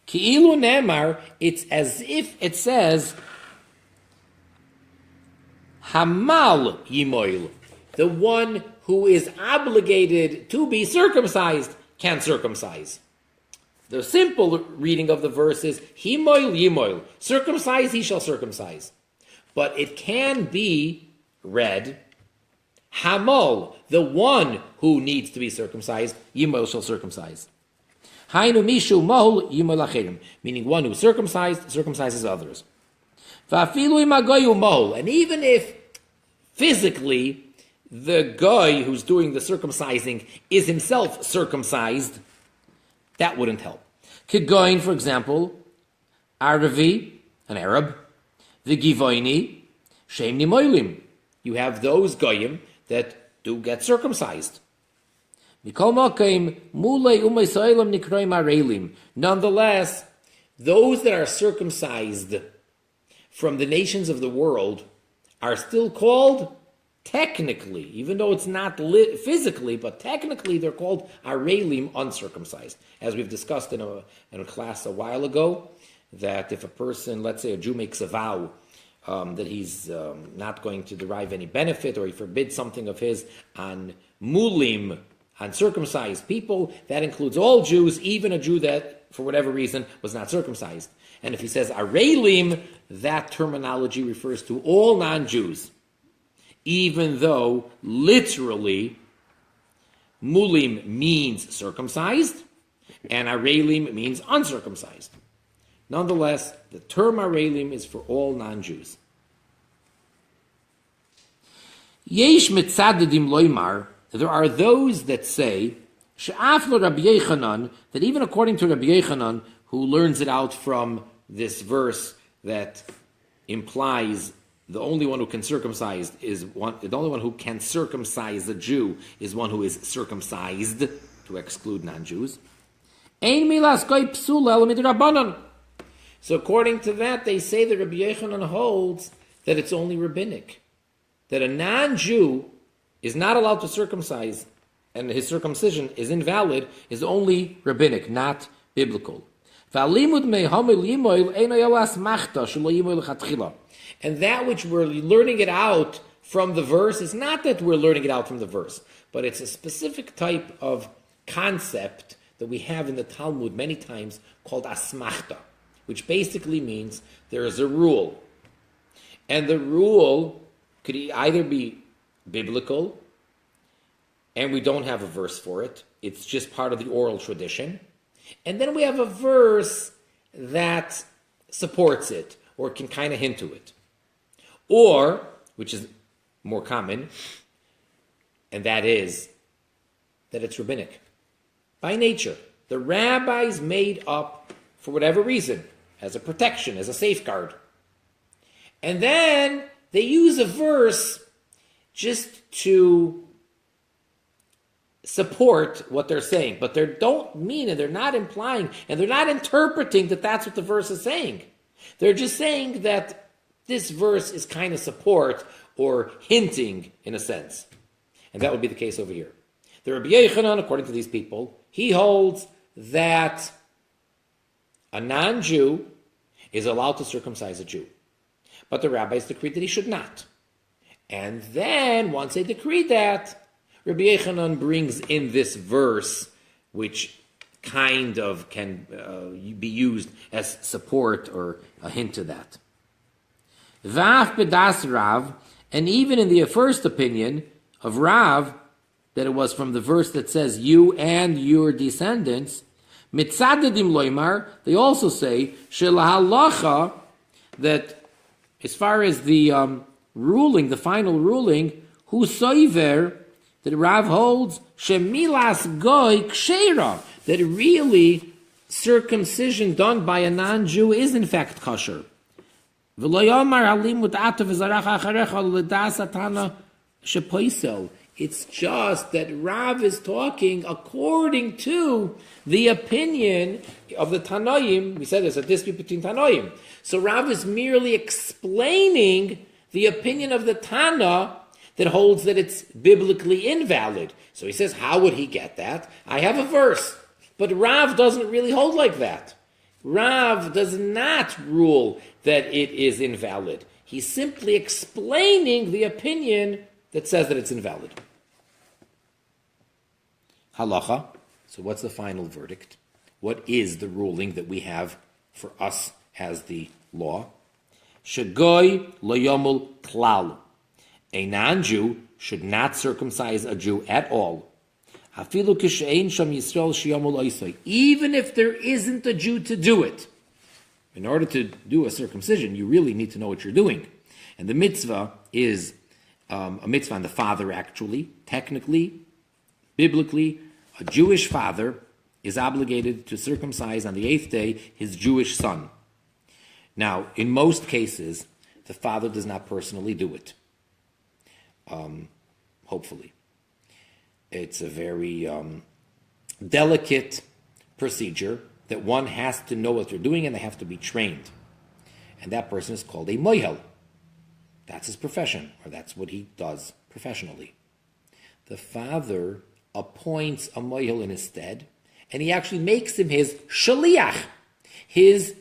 Ki'ilu nemar, it's as if it says, Hamal Yimoil, the one who is obligated to be circumcised, can circumcise. The simple reading of the verse is, Himoil Yimoil, circumcise, he shall circumcise. But it can be read, Hamal, the one who needs to be circumcised, Yimoil shall circumcise. Hainu mishu mohol Yimoil acherim, meaning one who circumcises others. Va'afilu imagoyu mohol, and even if physically the guy who's doing the circumcising is himself circumcised, that wouldn't help. Kegoin, for example, Aravi, an Arab, the Givoini, Shem Nimoilim. You have those goyim that do get circumcised. Nonetheless, those that are circumcised from the nations of the world are still called, technically, even though it's not physically, but technically they're called arelim, uncircumcised. As we've discussed in a class a while ago, that if a person, let's say a Jew, makes a vow that he's not going to derive any benefit, or he forbids something of his on mulim, on circumcised people, that includes all Jews, even a Jew that, for whatever reason, was not circumcised. And if he says arelim, that terminology refers to all non-Jews, even though literally mulim means circumcised and arelim means uncircumcised. Nonetheless, the term arelim is for all non-Jews. Yesh mitzadadim loymar, there are those that say she'af lo Rabbi Yechanan, that even according to Rabbi Yechanan, who learns it out from this verse that implies the only one who can circumcise is one. The only one who can circumcise a Jew is one who is circumcised, to exclude non-Jews. So according to that, they say that Rabbi Yechanan holds that it's only rabbinic, that a non-Jew is not allowed to circumcise, and his circumcision is invalid, is only rabbinic, not biblical. And that which we're learning it out from the verse is not that we're learning it out from the verse, but it's a specific type of concept that we have in the Talmud many times called asmachta, which basically means there is a rule. And the rule could either be biblical, and we don't have a verse for it, it's just part of the oral tradition, and then we have a verse that supports it, or can kind of hint to it. Or, which is more common, and that is that it's rabbinic. By nature, the rabbis made up, for whatever reason, as a protection, as a safeguard. And then they use a verse just to support what they're saying. But they don't mean, and they're not implying, and they're not interpreting that that's what the verse is saying. They're just saying that this verse is kind of support or hinting in a sense. And that would be the case over here. The Rabbi Yechanan, according to these people, he holds that a non-Jew is allowed to circumcise a Jew. But the rabbis decreed that he should not. And then, once they decreed that, Rabbi Yechanan brings in this verse, which kind of can be used as support or a hint to that. V'af bedas Rav, and even in the first opinion of Rav, that it was from the verse that says, you and your descendants, mitzadadim loymar, they also say, shel-halacha, that as far as the ruling, the final ruling, hu soiver, that Rav holds, shemilas goy kshera, that really circumcision done by a non-Jew is in fact kosher. It's just that Rav is talking according to the opinion of the Tanoim. We said there's a dispute between Tanoim. So Rav is merely explaining the opinion of the Tana that holds that it's biblically invalid. So he says, how would he get that? I have a verse. But Rav doesn't really hold like that. Rav does not rule that it is invalid. He's simply explaining the opinion that says that it's invalid. Halacha. So what's the final verdict? What is the ruling that we have for us as the law? Shegoy lo yomul klal. A non-Jew should not circumcise a Jew at all. Even if there isn't a Jew to do it. In order to do a circumcision, you really need to know what you're doing. And the mitzvah is a mitzvah on the father, actually. Technically, biblically, a Jewish father is obligated to circumcise on the 8th day his Jewish son. Now, in most cases, the father does not personally do it. Hopefully. It's a very delicate procedure that one has to know what they're doing and they have to be trained. And that person is called a moihel. That's his profession, or that's what he does professionally. The father appoints a moihel in his stead, and he actually makes him his shaliach, his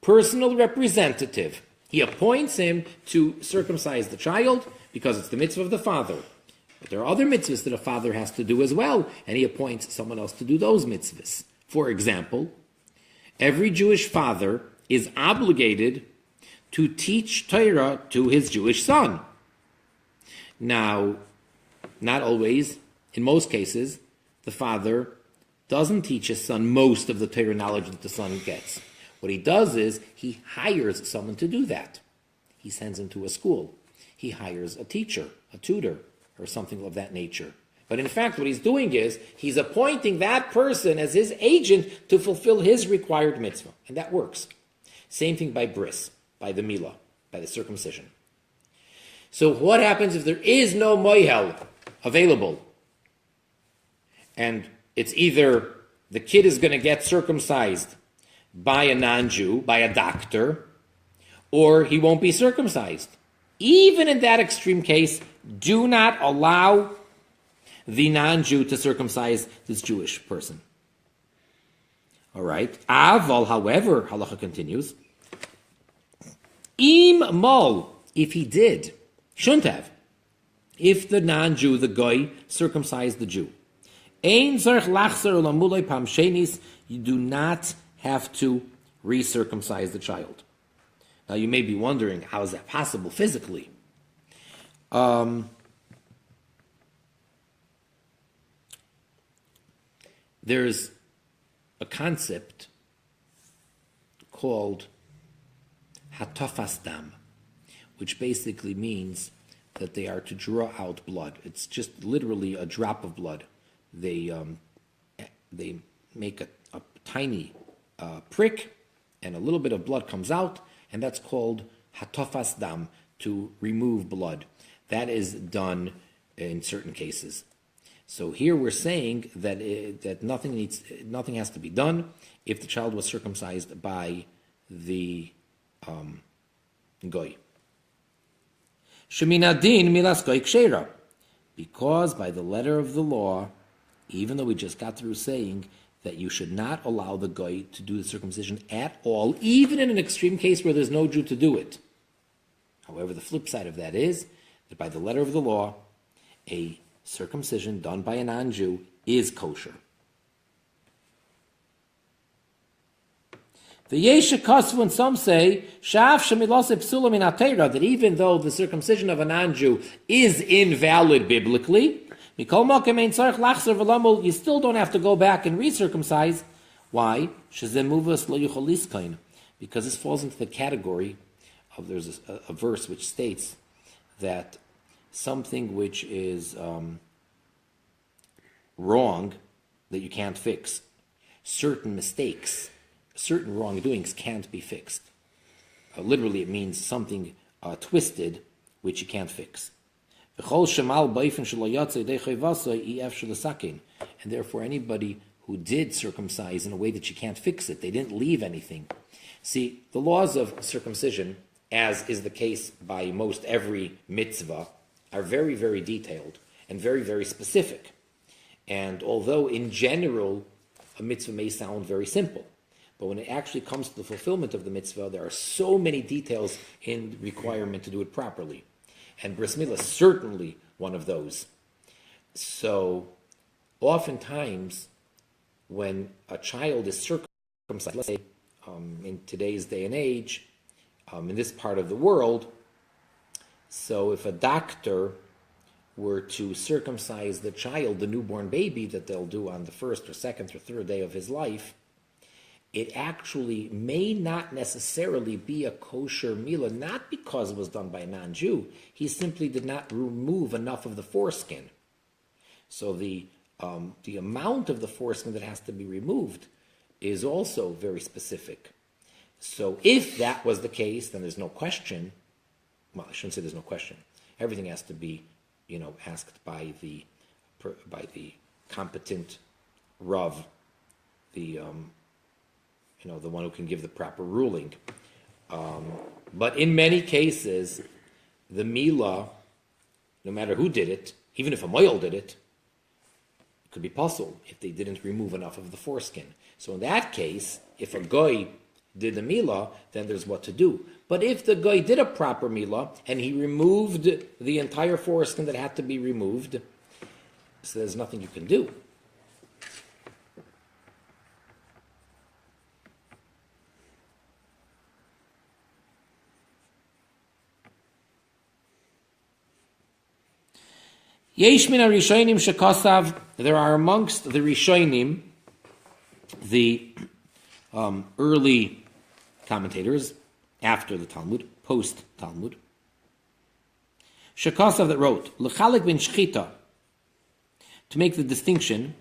personal representative. He appoints him to circumcise the child because it's the mitzvah of the father. But there are other mitzvahs that a father has to do as well, and he appoints someone else to do those mitzvahs. For example, every Jewish father is obligated to teach Torah to his Jewish son. Now, not always, in most cases, the father doesn't teach his son most of the Torah knowledge that the son gets. What he does is he hires someone to do that. He sends him to a school. He hires a teacher, a tutor, or something of that nature. But in fact, what he's doing is he's appointing that person as his agent to fulfill his required mitzvah. And that works. Same thing by bris, by the milah, by the circumcision. So what happens if there is no moihel available? And it's either the kid is going to get circumcised by a non-Jew, by a doctor, or he won't be circumcised. Even in that extreme case, do not allow the non-Jew to circumcise this Jewish person. All right. Aval, however, halacha continues, im mol, if he did, shouldn't have, if the non-Jew, the goy, circumcised the Jew. Ein zarech lachzer lamulei pam shenis, you do not have to recircumcise the child. Now you may be wondering, how is that possible physically? There's a concept called hatafas dam, which basically means that they are to draw out blood. It's just literally a drop of blood. They make a tiny prick, and a little bit of blood comes out, and that's called hatafas dam, to remove blood. That is done in certain cases. So here we're saying that that nothing has to be done if the child was circumcised by the goy. Sheminadin milas goy kshera, because by the letter of the law, even though we just got through saying that you should not allow the goy to do the circumcision at all, even in an extreme case where there's no Jew to do it. However, the flip side of that is that by the letter of the law, a circumcision done by a non-Jew is kosher. The Yesha Kosvu, and some say, Shaf Shemilose Psula min HaTeirah, that even though the circumcision of a non-Jew is invalid biblically, you still don't have to go back and recircumcise. Why? Because this falls into the category of, there's a verse which states that something which is wrong that you can't fix, certain mistakes, certain wrongdoings can't be fixed. Literally, it means something twisted which you can't fix. And therefore, anybody who did circumcise in a way that you can't fix it, they didn't leave anything. See, the laws of circumcision, as is the case by most every mitzvah, are very, very detailed and very, very specific. And although in general a mitzvah may sound very simple, But when it actually comes to the fulfillment of the mitzvah, there are so many details in the requirement to do it properly. And bris milah is certainly one of those. So, oftentimes, when a child is circumcised, let's say in today's day and age, in this part of the world, so if a doctor were to circumcise the child, the newborn baby that they'll do on the first or second or third day of his life, it actually may not necessarily be a kosher milah, not because it was done by a non-Jew. He simply did not remove enough of the foreskin. So the amount of the foreskin that has to be removed is also very specific. So if that was the case, then there's no question. Well, I shouldn't say there's no question. Everything has to be, asked by the competent Rav, the one who can give the proper ruling. But in many cases, the milah, no matter who did it, even if a moyel did it, it could be possible if they didn't remove enough of the foreskin. So in that case, if a goy did the milah, then there's what to do. But if the goy did a proper milah and he removed the entire foreskin that had to be removed, so there's nothing you can do. Yesh min harishonim shekasav, there are amongst the Rishonim, the early commentators, after the Talmud, post-Talmud, shekasav that wrote, l'chalik bin shchita, to make the distinction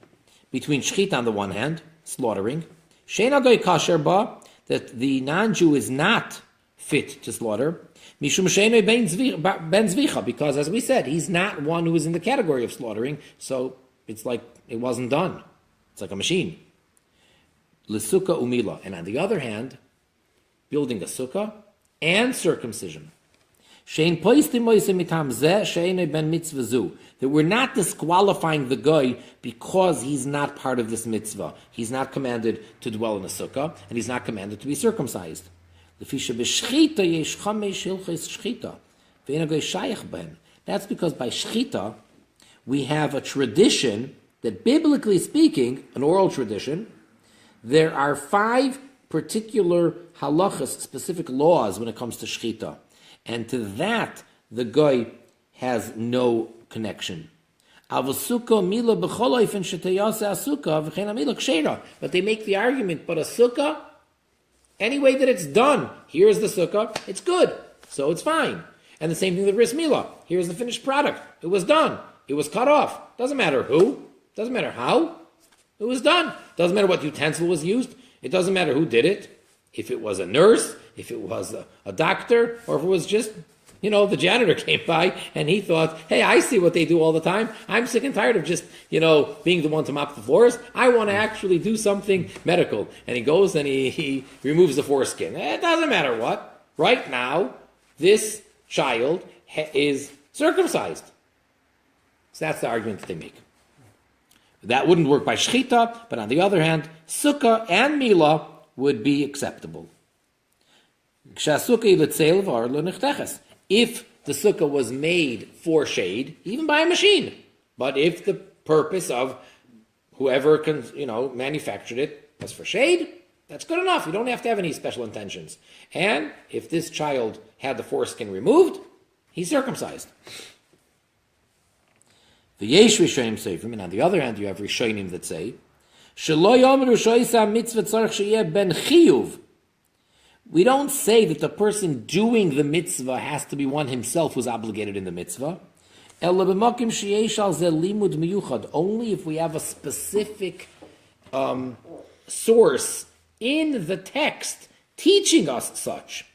between shchita on the one hand, slaughtering, shein agoy kasher ba, that the non-Jew is not fit to slaughter, mishum she'enoi ben zvicha, because as we said, he's not one who is in the category of slaughtering, so it's like it wasn't done. It's like a machine. L'sukkah umila, and on the other hand, building a sukkah and circumcision. Shein poistim moisim mitam zeh she'enoi ben mitzvah zu, that we're not disqualifying the guy because he's not part of this mitzvah. He's not commanded to dwell in a sukkah, and he's not commanded to be circumcised. That's because by shchita, we have a tradition that, biblically speaking, an oral tradition, there are 5 particular halachas, specific laws when it comes to shchita. And to that, the guy has no connection. But they make the argument, but a sukkah, any way that it's done, here's the sukkah, it's good, so it's fine. And the same thing with bris milah. Here's the finished product. It was done. It was cut off. Doesn't matter who. Doesn't matter how. It was done. Doesn't matter what utensil was used. It doesn't matter who did it. If it was a nurse, if it was a doctor, or if it was just, the janitor came by and he thought, hey, I see what they do all the time. I'm sick and tired of just, being the one to mop the floors. I want to actually do something medical. And he goes and he removes the foreskin. It doesn't matter what. Right now, this child is circumcised. So that's the argument that they make. That wouldn't work by shchita, but on the other hand, sukkah and milah would be acceptable. If the sukkah was made for shade, even by a machine, but if the purpose of whoever manufactured it was for shade, that's good enough. You don't have to have any special intentions. And if this child had the foreskin removed, he's circumcised. The Yesh Rishonim Seifrim, and on the other hand, you have Rishonim that say, Shelo yomru shoisa mitzvah tzarich sheyeh ben chiyuv. We don't say that the person doing the mitzvah has to be one himself who's obligated in the mitzvah. Ela b'makim sheyesh al zeh limud miyuchad. Only if we have a specific source in the text teaching us such.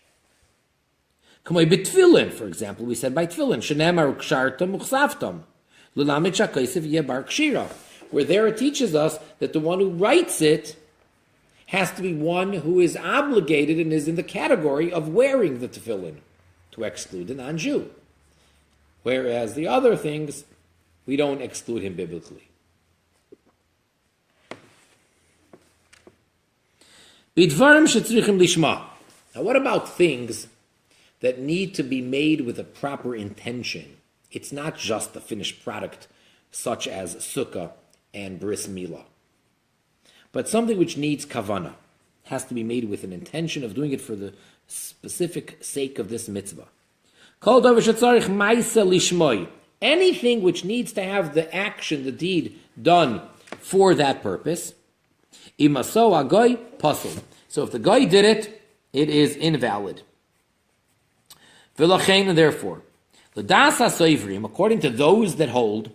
Kamei b'tfilin, for example, we said by tfilin, shenemar kshartam uchsavtam, l'lamed shakosef yeh bar kshira, where there it teaches us that the one who writes it has to be one who is obligated and is in the category of wearing the tefillin to exclude the non-Jew. Whereas the other things, we don't exclude him biblically. Bidvarim shetzrichim lishma. Now, what about things that need to be made with a proper intention? It's not just the finished product, such as sukkah and bris milah, but something which needs kavana, has to be made with an intention of doing it for the specific sake of this mitzvah. Kol davar shetzarich ma'isa lishmoi. Anything which needs to have the action, the deed, done for that purpose. Imaso agoy pasul. So if the guy did it, it is invalid. V'lachein, and therefore, l'das ha'soivrim, according to those that hold,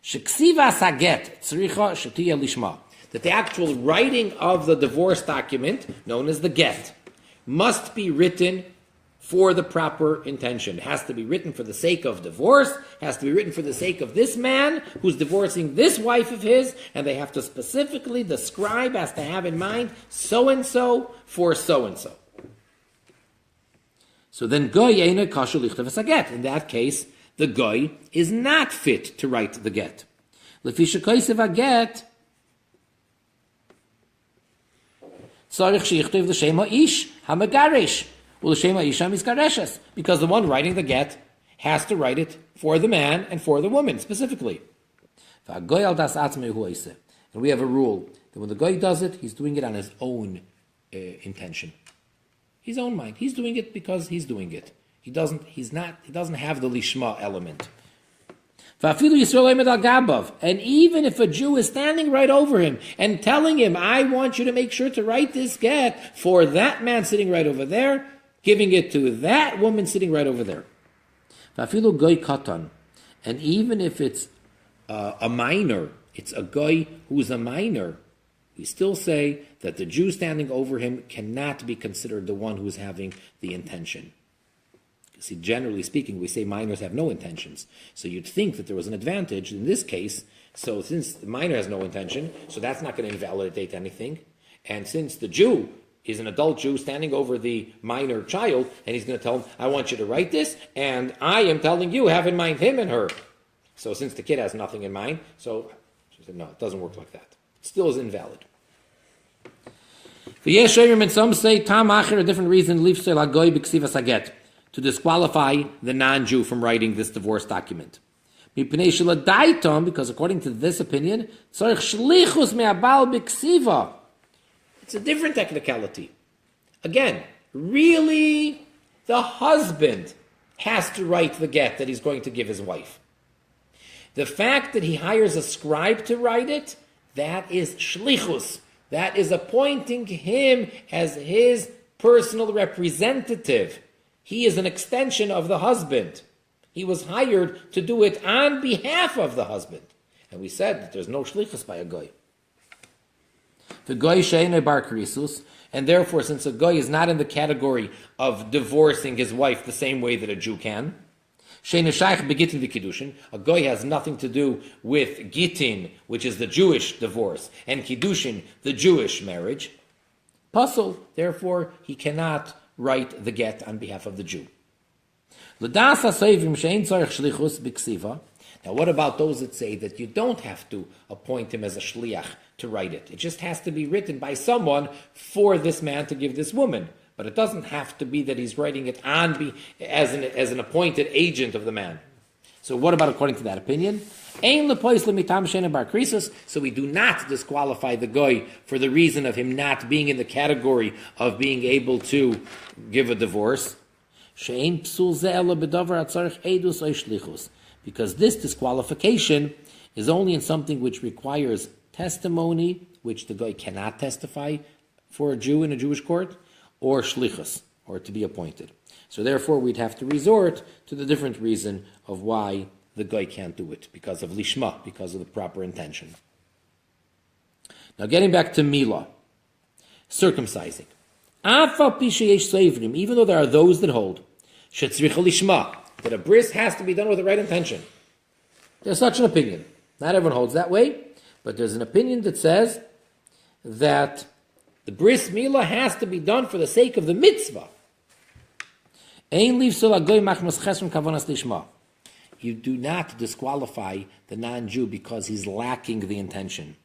sheksiva saget tzricha shetiya lishma, that the actual writing of the divorce document, known as the get, must be written for the proper intention. It has to be written for the sake of divorce, has to be written for the sake of this man who's divorcing this wife of his, and they have to specifically, the scribe has to have in mind so-and-so for so-and-so. So then, goy eina kasher lichtav es haget. In that case, the goy is not fit to write the get. Lefi shekosev haget, tzarich sheichtav l'shem ha'ish hamegarish. Because the one writing the get has to write it for the man and for the woman specifically. And we have a rule that when the guy does it, he's doing it on his own intention, his own mind. He's doing it because he's doing it. He doesn't have the lishma element. And even if a Jew is standing right over him and telling him, "I want you to make sure to write this get for that man sitting right over there," giving it to that woman sitting right over there. And even if it's a minor, it's a guy who's a minor, we still say that the Jew standing over him cannot be considered the one who's having the intention. See, generally speaking, we say minors have no intentions. So you'd think that there was an advantage in this case. So since the minor has no intention, so that's not going to invalidate anything. And since the Jew is an adult Jew standing over the minor child, and he's going to tell him, "I want you to write this, and I am telling you, have in mind him and her." So since the kid has nothing in mind, so she said, no, it doesn't work like that. It still is invalid. And some say, Tam Acher, a different reason, to disqualify the non-Jew from writing this divorce document. Because according to this opinion, it's a different technicality. Again, really, the husband has to write the get that he's going to give his wife. The fact that he hires a scribe to write it, that is shlichus. That is appointing him as his personal representative. He is an extension of the husband. He was hired to do it on behalf of the husband. And we said that there's no shlichus by a goy. The goy she'enei bar krisus, and therefore, since a goy is not in the category of divorcing his wife the same way that a Jew can, she'enei shaykh begitin the kiddushin, a goy has nothing to do with gitin, which is the Jewish divorce, and kiddushin, the Jewish marriage. Pasul, therefore, he cannot write the get on behalf of the Jew. L'das ha'seivim she'ein tzarich shlichus b'ksiva. Now, what about those that say that you don't have to appoint him as a shliach to write it? It just has to be written by someone for this man to give this woman. But it doesn't have to be that he's writing it as an appointed agent of the man. So what about according to that opinion? So we do not disqualify the goy for the reason of him not being in the category of being able to give a divorce. Because this disqualification is only in something which requires testimony, which the guy cannot testify for a Jew in a Jewish court, or shlichus, or to be appointed. So therefore we'd have to resort to the different reason of why the guy can't do it, because of lishma, because of the proper intention. Now getting back to milah, circumcising. Even though there are those that hold, shetzricha lishma, that a bris has to be done with the right intention. There's such an opinion. Not everyone holds that way, but there's an opinion that says that the bris milah has to be done for the sake of the mitzvah. You do not disqualify the non-Jew because he's lacking the intention.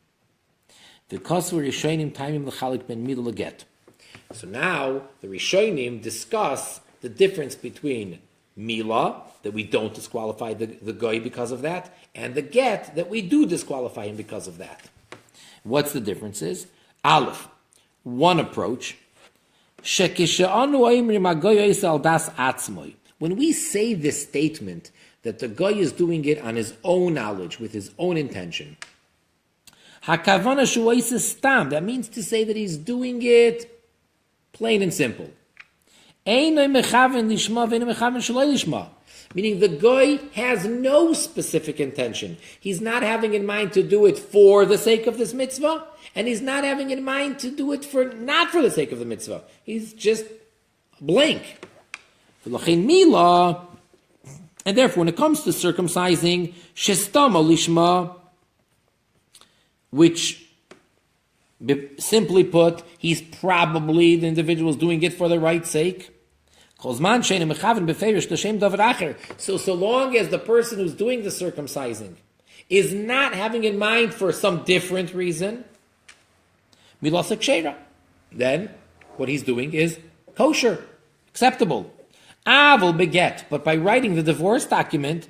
So now the Rishonim discuss the difference between Mila, that we don't disqualify the goy because of that, and the get, that we do disqualify him because of that. What's the differences? Aleph, one approach. When we say this statement that the goy is doing it on his own knowledge, with his own intention, that means to say that he's doing it plain and simple. Meaning the goy has no specific intention. He's not having in mind to do it for the sake of this mitzvah, and he's not having in mind to do it not for the sake of the mitzvah. He's just blank. And therefore, when it comes to circumcising, shestama lishma, which simply put, the individual is doing it for the right sake. So long as the person who's doing the circumcising is not having in mind for some different reason, then what he's doing is kosher, acceptable. But by writing the divorce document,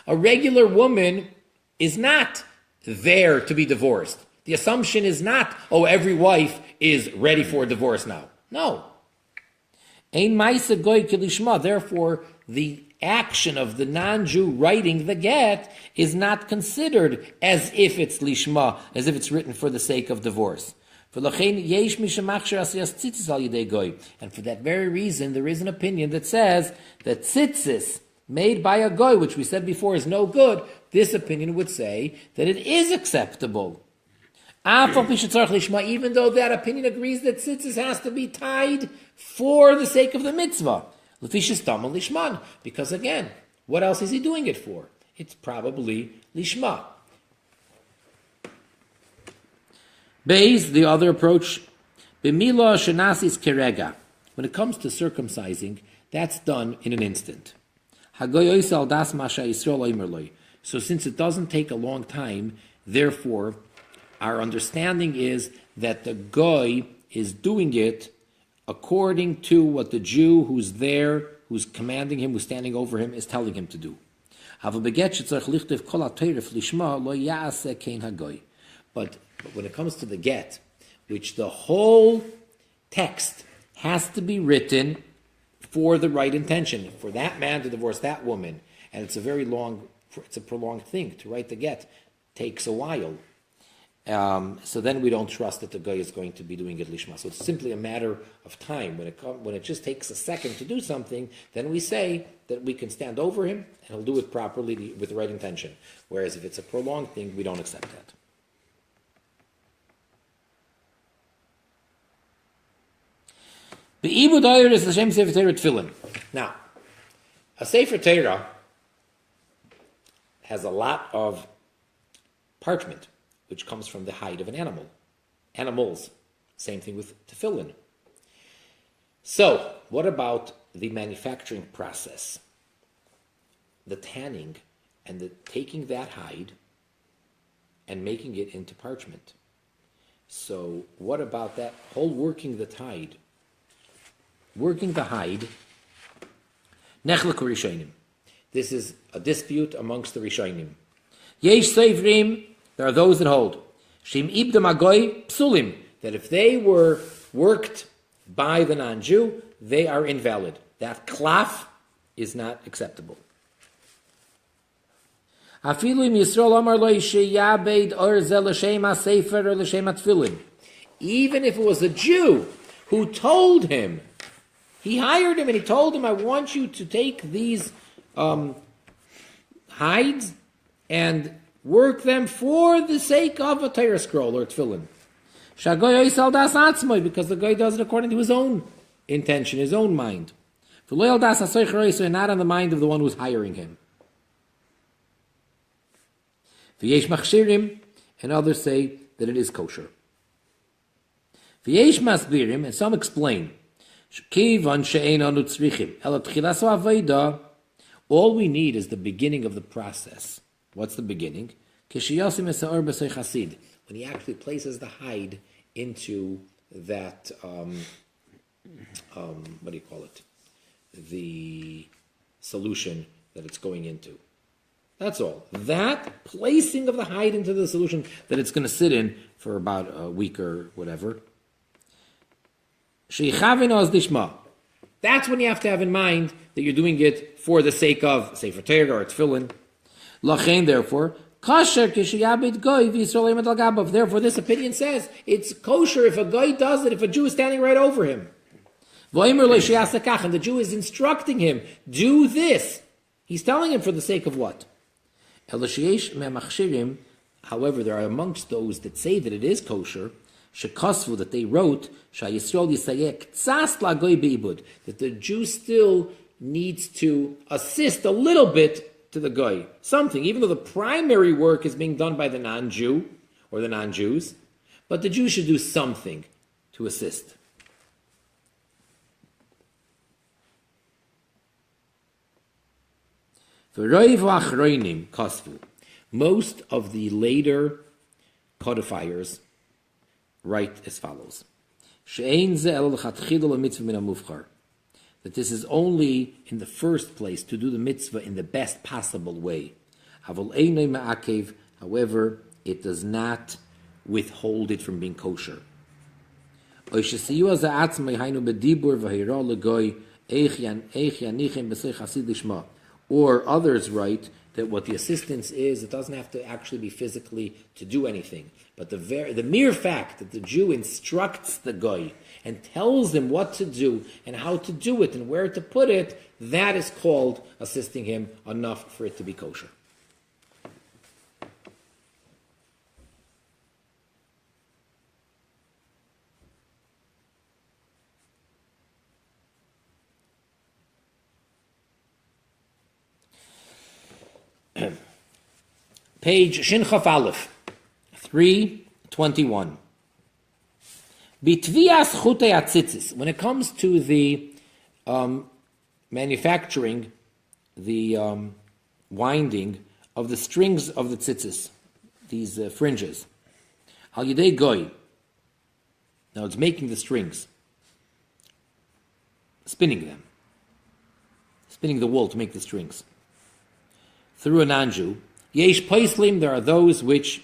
a regular woman is not there to be divorced. The assumption is not, every wife is ready for a divorce now. No. Therefore, the action of the non-Jew writing the get is not considered as if it's lishma, as if it's written for the sake of divorce. And for that very reason, there is an opinion that says that tzitzis made by a goy, which we said before is no good, this opinion would say that it is acceptable. Even though that opinion agrees that tzitzis has to be tied for the sake of the mitzvah. Because again, what else is he doing it for? It's probably lishma. Beis, the other approach, b'mila shenasis kerega. When it comes to circumcising, that's done in an instant. So since it doesn't take a long time, therefore, our understanding is that the goy is doing it according to what the Jew who's there, who's commanding him, who's standing over him, is telling him to do. But when it comes to the get, which the whole text has to be written for the right intention, for that man to divorce that woman, and it's a prolonged thing. To write the get takes a while. So then we don't trust that the guy is going to be doing it lishma. So it's simply a matter of time. When it just takes a second to do something, then we say that we can stand over him and he'll do it properly with the right intention. Whereas if it's a prolonged thing, we don't accept that. The Ibud Ayr is the Shem Sefer Torah Tefillin. Now, a Sefer Torah has a lot of parchment, which comes from the hide of an animal. Animals. Same thing with tefillin. So, what about the manufacturing process? The tanning and the taking that hide and making it into parchment. So, what about that whole working the hide? Working the hide. Nechlek Rishonim. This is a dispute amongst the Rishonim. Yesh Seifrim. There are those that hold Shim Ibdam Agoy Psulim, that if they were worked by the non-Jew, they are invalid. That klaf is not acceptable. Even if it was a Jew who told him, he hired him and he told him, I want you to take these hides and work them for the sake of a Torah scroll or tefillin. Because the guy does it according to his own intention, his own mind. Not on the mind of the one who's hiring him. And others say that it is kosher. And some explain. All we need is the beginning of the process. What's the beginning? When he actually places the hide into that, what do you call it? The solution that it's going into. That's all. That placing of the hide into the solution that it's going to sit in for about a week or whatever. That's when you have to have in mind that you're doing it for the sake of Sefer Torah or Tefillin. Lachein, therefore, therefore, this opinion says it's kosher if a guy does it, if a Jew is standing right over him. And the Jew is instructing him, do this. He's telling him for the sake of what? However, there are amongst those that say that it is kosher, that they wrote, that the Jew still needs to assist a little bit to the guy. Something, even though the primary work is being done by the non-Jew or the non-Jews, but the Jew should do something to assist. Most of the later codifiers write as follows: that this is only in the first place to do the mitzvah in the best possible way. However, it does not withhold it from being kosher. Or others write that what the assistance is, it doesn't have to actually be physically to do anything. But the mere fact that the Jew instructs the guy and tells him what to do and how to do it and where to put it, that is called assisting him enough for it to be kosher. Page Shin Chaf Aleph, 321. Bitvias chutei atzitzis. When it comes to the manufacturing, the winding of the strings of the tzitzis, these fringes, al yidei goy. Now it's making the strings, spinning them, spinning the wool to make the strings through a non-Jew. Yesh paislim, there are those which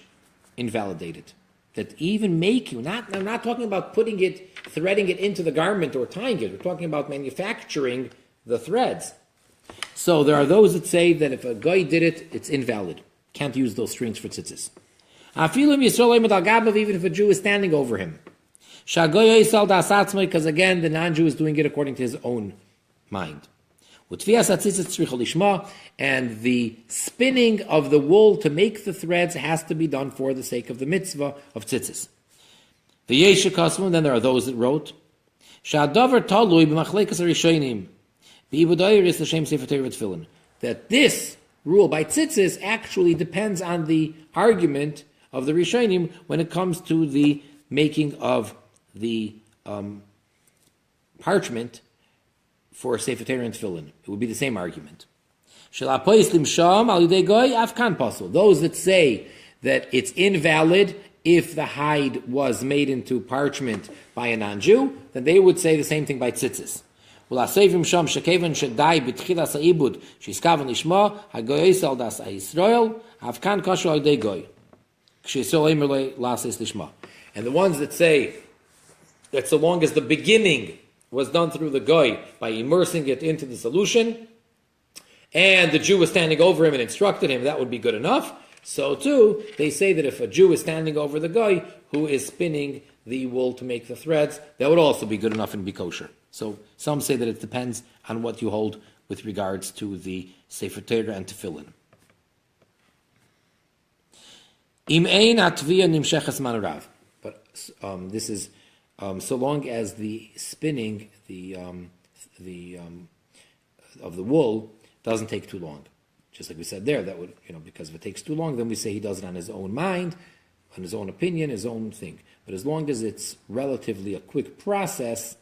invalidate it. That even making, I'm not talking about putting it, threading it into the garment or tying it. We're talking about manufacturing the threads. So there are those that say that if a guy did it, it's invalid. Can't use those strings for tzitzis. Even if a Jew is standing over him. Because again, the non-Jew is doing it according to his own mind. And the spinning of the wool to make the threads has to be done for the sake of the mitzvah of tzitzis. Then there are those that wrote, that this rule by tzitzis actually depends on the argument of the Rishonim when it comes to the making of the parchment for Sefer Torah and Tefillin. It would be the same argument. Those that say that it's invalid if the hide was made into parchment by a non-Jew, then they would say the same thing by tzitzis. And the ones that say that so long as the beginning was done through the goy by immersing it into the solution, and the Jew was standing over him and instructed him, that would be good enough. So too, they say that if a Jew is standing over the guy who is spinning the wool to make the threads, that would also be good enough and be kosher. So some say that it depends on what you hold with regards to the Sefer Torah and Tefillin. Im ein atvia nimsheches man rav. But this is so long as the spinning of the wool doesn't take too long. Just like we said there, that would, because if it takes too long, then we say he does it on his own mind, on his own opinion, his own thing. But as long as it's relatively a quick process,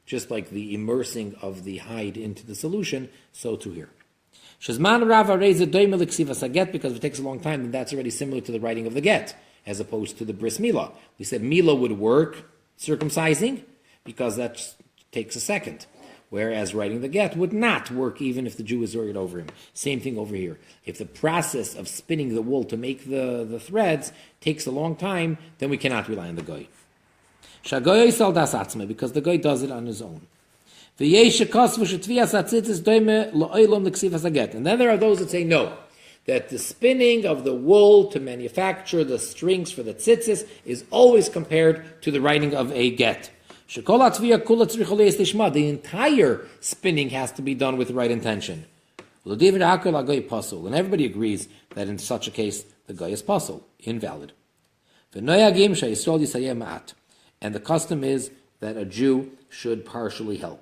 just like the immersing of the hide into the solution, so too here. Shazman Rava raised a doimel ksivas get, because if it takes a long time, then that's already similar to the writing of the get. as opposed to the bris milah. We said milah would work circumcising because that takes a second. Whereas writing the get would not work even if the Jew is worried over him. Same thing over here. If the process of spinning the wool to make the threads takes a long time, then we cannot rely on the goy. Shagoy sal das atzme, because the goy does it on his own. And then there are those that say no, that the spinning of the wool to manufacture the strings for the tzitzis is always compared to the writing of a get. The entire spinning has to be done with the right intention. And everybody agrees that in such a case, the guy is pasul, invalid. And the custom is that a Jew should partially help.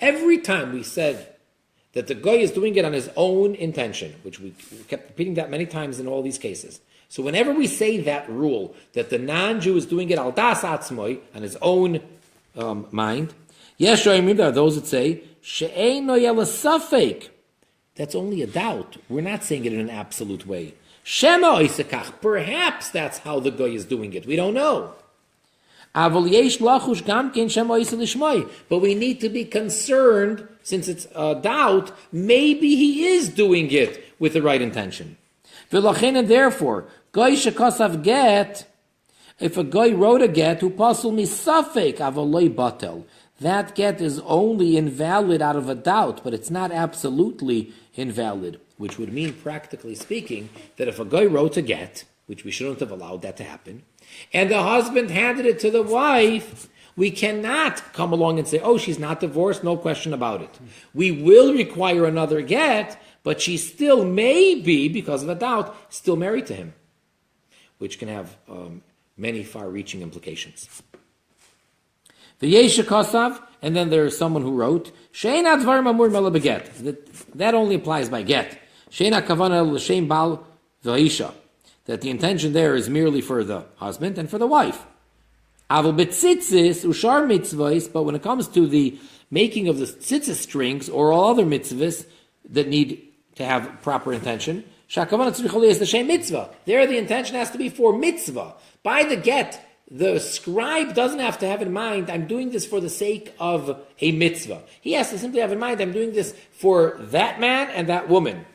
Every time we said that the goy is doing it on his own intention, which we kept repeating that many times in all these cases. So whenever we say that rule, that the non-Jew is doing it al das atzmoi, on his own mind, yes, there are those that say, she'eino yela safek. That's only a doubt. We're not saying it in an absolute way. Shema oisekach. Perhaps that's how the goy is doing it. We don't know. But we need to be concerned, since it's a doubt, maybe he is doing it with the right intention. And therefore, if a guy wrote a get, who pasul misafek avoloi batel, that get is only invalid out of a doubt, but it's not absolutely invalid, which would mean, practically speaking, that if a guy wrote a get, which we shouldn't have allowed that to happen, and the husband handed it to the wife, we cannot come along and say, oh, she's not divorced, no question about it. We will require another get, but she still may be, because of a doubt, still married to him, which can have many far-reaching implications. V'yesha kosav, and then there is someone who wrote, she'ena dvarim amur mela beget. That only applies by get. She'ena kavana l'shem bal v'isha. That the intention there is merely for the husband and for the wife. Aval betzitzis ushar mitzvahs, but when it comes to the making of the tzitzis strings or all other mitzvahs that need to have proper intention, shakavanah tzricha is the shem mitzvah. There the intention has to be for mitzvah. By the get, the scribe doesn't have to have in mind, I'm doing this for the sake of a mitzvah. He has to simply have in mind, I'm doing this for that man and that woman.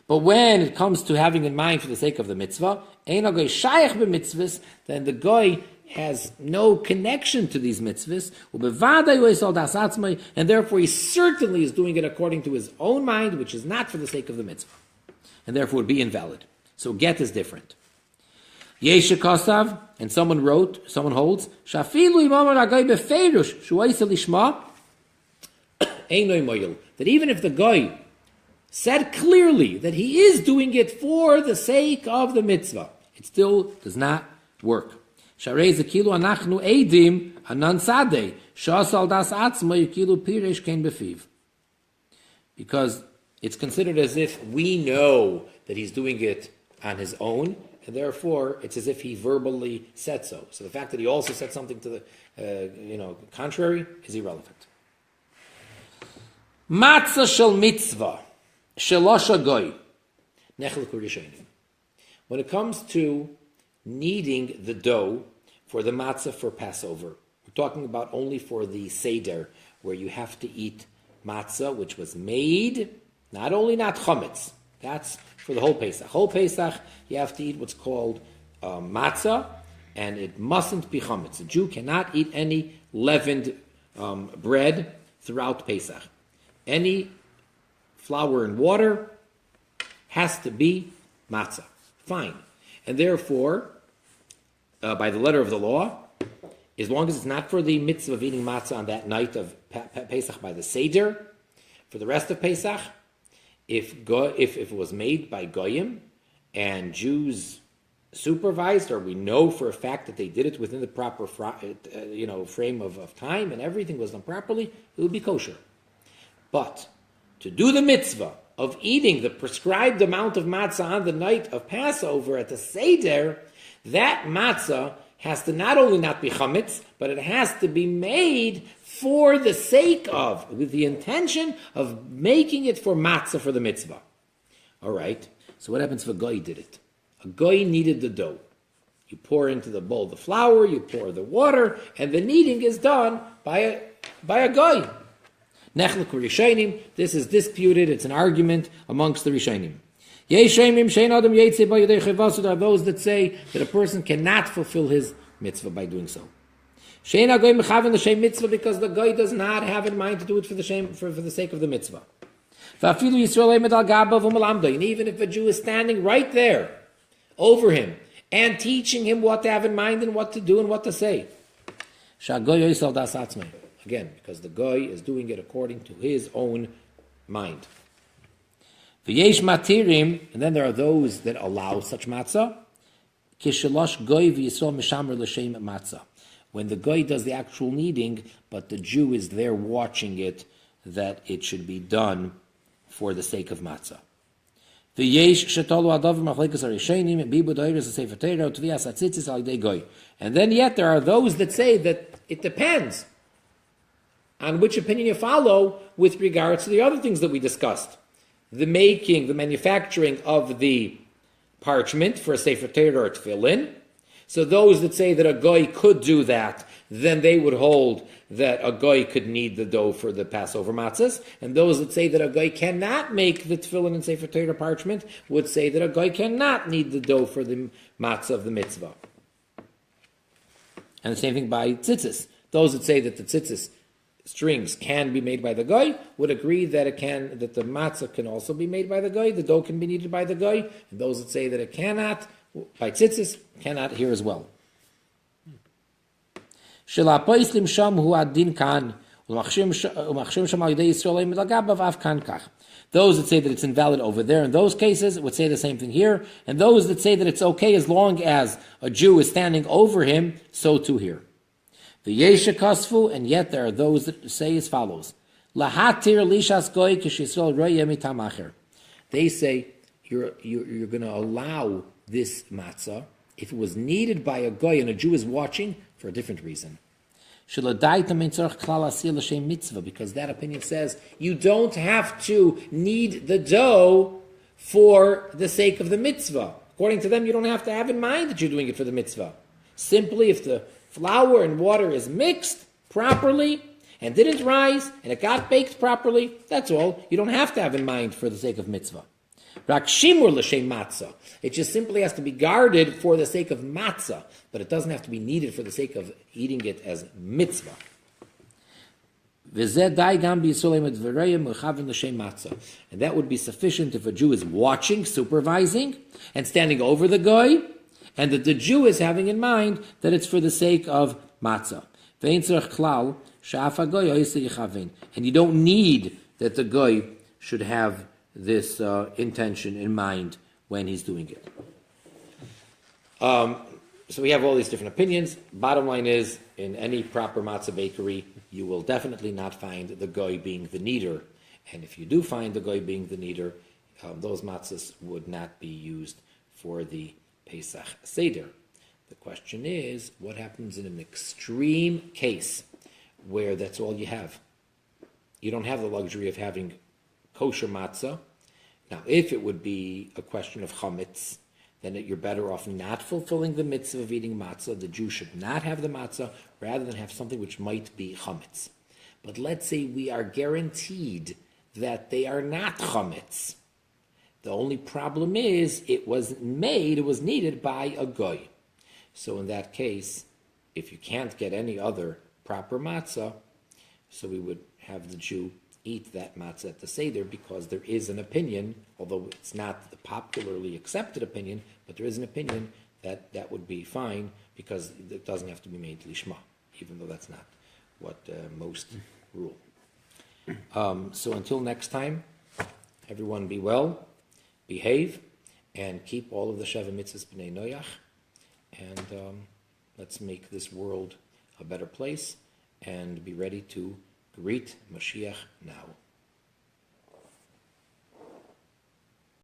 But when it comes to having in mind for the sake of the mitzvah, then the guy has no connection to these mitzvahs, and therefore he certainly is doing it according to his own mind, which is not for the sake of the mitzvah, and therefore would be invalid. So get is different. Yesha Kosav, and someone holds, that even if the guy said clearly that he is doing it for the sake of the mitzvah, it still does not work. Because it's considered as if we know that he's doing it on his own, and therefore it's as if he verbally said so. So the fact that he also said something to the contrary is irrelevant. Matzah shel mitzvah. When it comes to kneading the dough for the matzah for Passover, we're talking about only for the Seder, where you have to eat matzah, which was made, not chametz, that's for the whole Pesach. Whole Pesach, you have to eat what's called matzah, and it mustn't be chametz. A Jew cannot eat any leavened bread throughout Pesach. Any flour and water has to be matzah. Fine. And therefore, by the letter of the law, as long as it's not for the mitzvah of eating matzah on that night of Pesach by the Seder, for the rest of Pesach, if it was made by Goyim and Jews supervised, or we know for a fact that they did it within the proper frame of time and everything was done properly, it would be kosher. But to do the mitzvah of eating the prescribed amount of matzah on the night of Passover at the Seder, that matzah has to not only not be chametz, but it has to be made for the sake of, with the intention of making it for matzah for the mitzvah. All right, so what happens if a goy did it? A goy kneaded the dough. You pour into the bowl the flour, you pour the water, and the kneading is done by a goy. Nechlek Rishonim, this is disputed, it's an argument amongst the Rishonim. There are those that say that a person cannot fulfill his mitzvah by doing so. Because the goy does not have in mind to do it for the sake of the mitzvah. And even if a Jew is standing right there over him and teaching him what to have in mind and what to do and what to say. Again, because the goy is doing it according to his own mind. And then there are those that allow such matzah. When the goy does the actual kneading, but the Jew is there watching it, that it should be done for the sake of matzah. And then yet there are those that say that it depends on which opinion you follow with regards to the other things that we discussed. The manufacturing of the parchment for a Sefer Torah or Tefillin. So those that say that a goy could do that, then they would hold that a goy could knead the dough for the Passover matzahs. And those that say that a goy cannot make the Tefillin and Sefer Torah parchment would say that a goy cannot knead the dough for the matzah of the mitzvah. And the same thing by tzitzis. Those that say that the tzitzis strings can be made by the goy would agree that that the matzah can also be made by the goy, the dough can be kneaded by the goy, and those that say that it cannot, by tzitzis, cannot here as well. Those that say that it's invalid over there in those cases would say the same thing here, and those that say that it's okay as long as a Jew is standing over him, so too here. The Yesha Kasfu, and yet there are those that say as follows. Lahatir lishas goy k'shisol royeh mitamacher. They say you're going to allow this matzah if it was kneaded by a goy and a Jew is watching for a different reason. Because that opinion says you don't have to knead the dough for the sake of the mitzvah. According to them, you don't have to have in mind that you're doing it for the mitzvah. Simply if the flour and water is mixed properly and didn't rise and it got baked properly, that's all. You don't have to have in mind for the sake of mitzvah. Rak shimur l'shem matzah. It just simply has to be guarded for the sake of matzah, but it doesn't have to be needed for the sake of eating it as mitzvah. And that would be sufficient if a Jew is watching, supervising, and standing over the goy, and that the Jew is having in mind that it's for the sake of matzah. And you don't need that the goy should have this intention in mind when he's doing it. So we have all these different opinions. Bottom line is, in any proper matzah bakery, you will definitely not find the goy being the kneader. And if you do find the goy being the kneader, those matzahs would not be used for the Pesach Seder. The question is, what happens in an extreme case where that's all you have? You don't have the luxury of having kosher matzah. Now, if it would be a question of chametz, then you're better off not fulfilling the mitzvah of eating matzah. The Jew should not have the matzah, rather than have something which might be chametz. But let's say we are guaranteed that they are not chametz. The only problem is it was needed by a goy. So in that case, if you can't get any other proper matzah, so we would have the Jew eat that matzah at the Seder, because there is an opinion, although it's not the popularly accepted opinion, but there is an opinion that that would be fine, because it doesn't have to be made lishma, even though that's not what most rule. So until next time, everyone be well, behave, and keep all of the Sheva Mitzvahs B'nai Noach, and let's make this world a better place, and be ready to greet Mashiach now.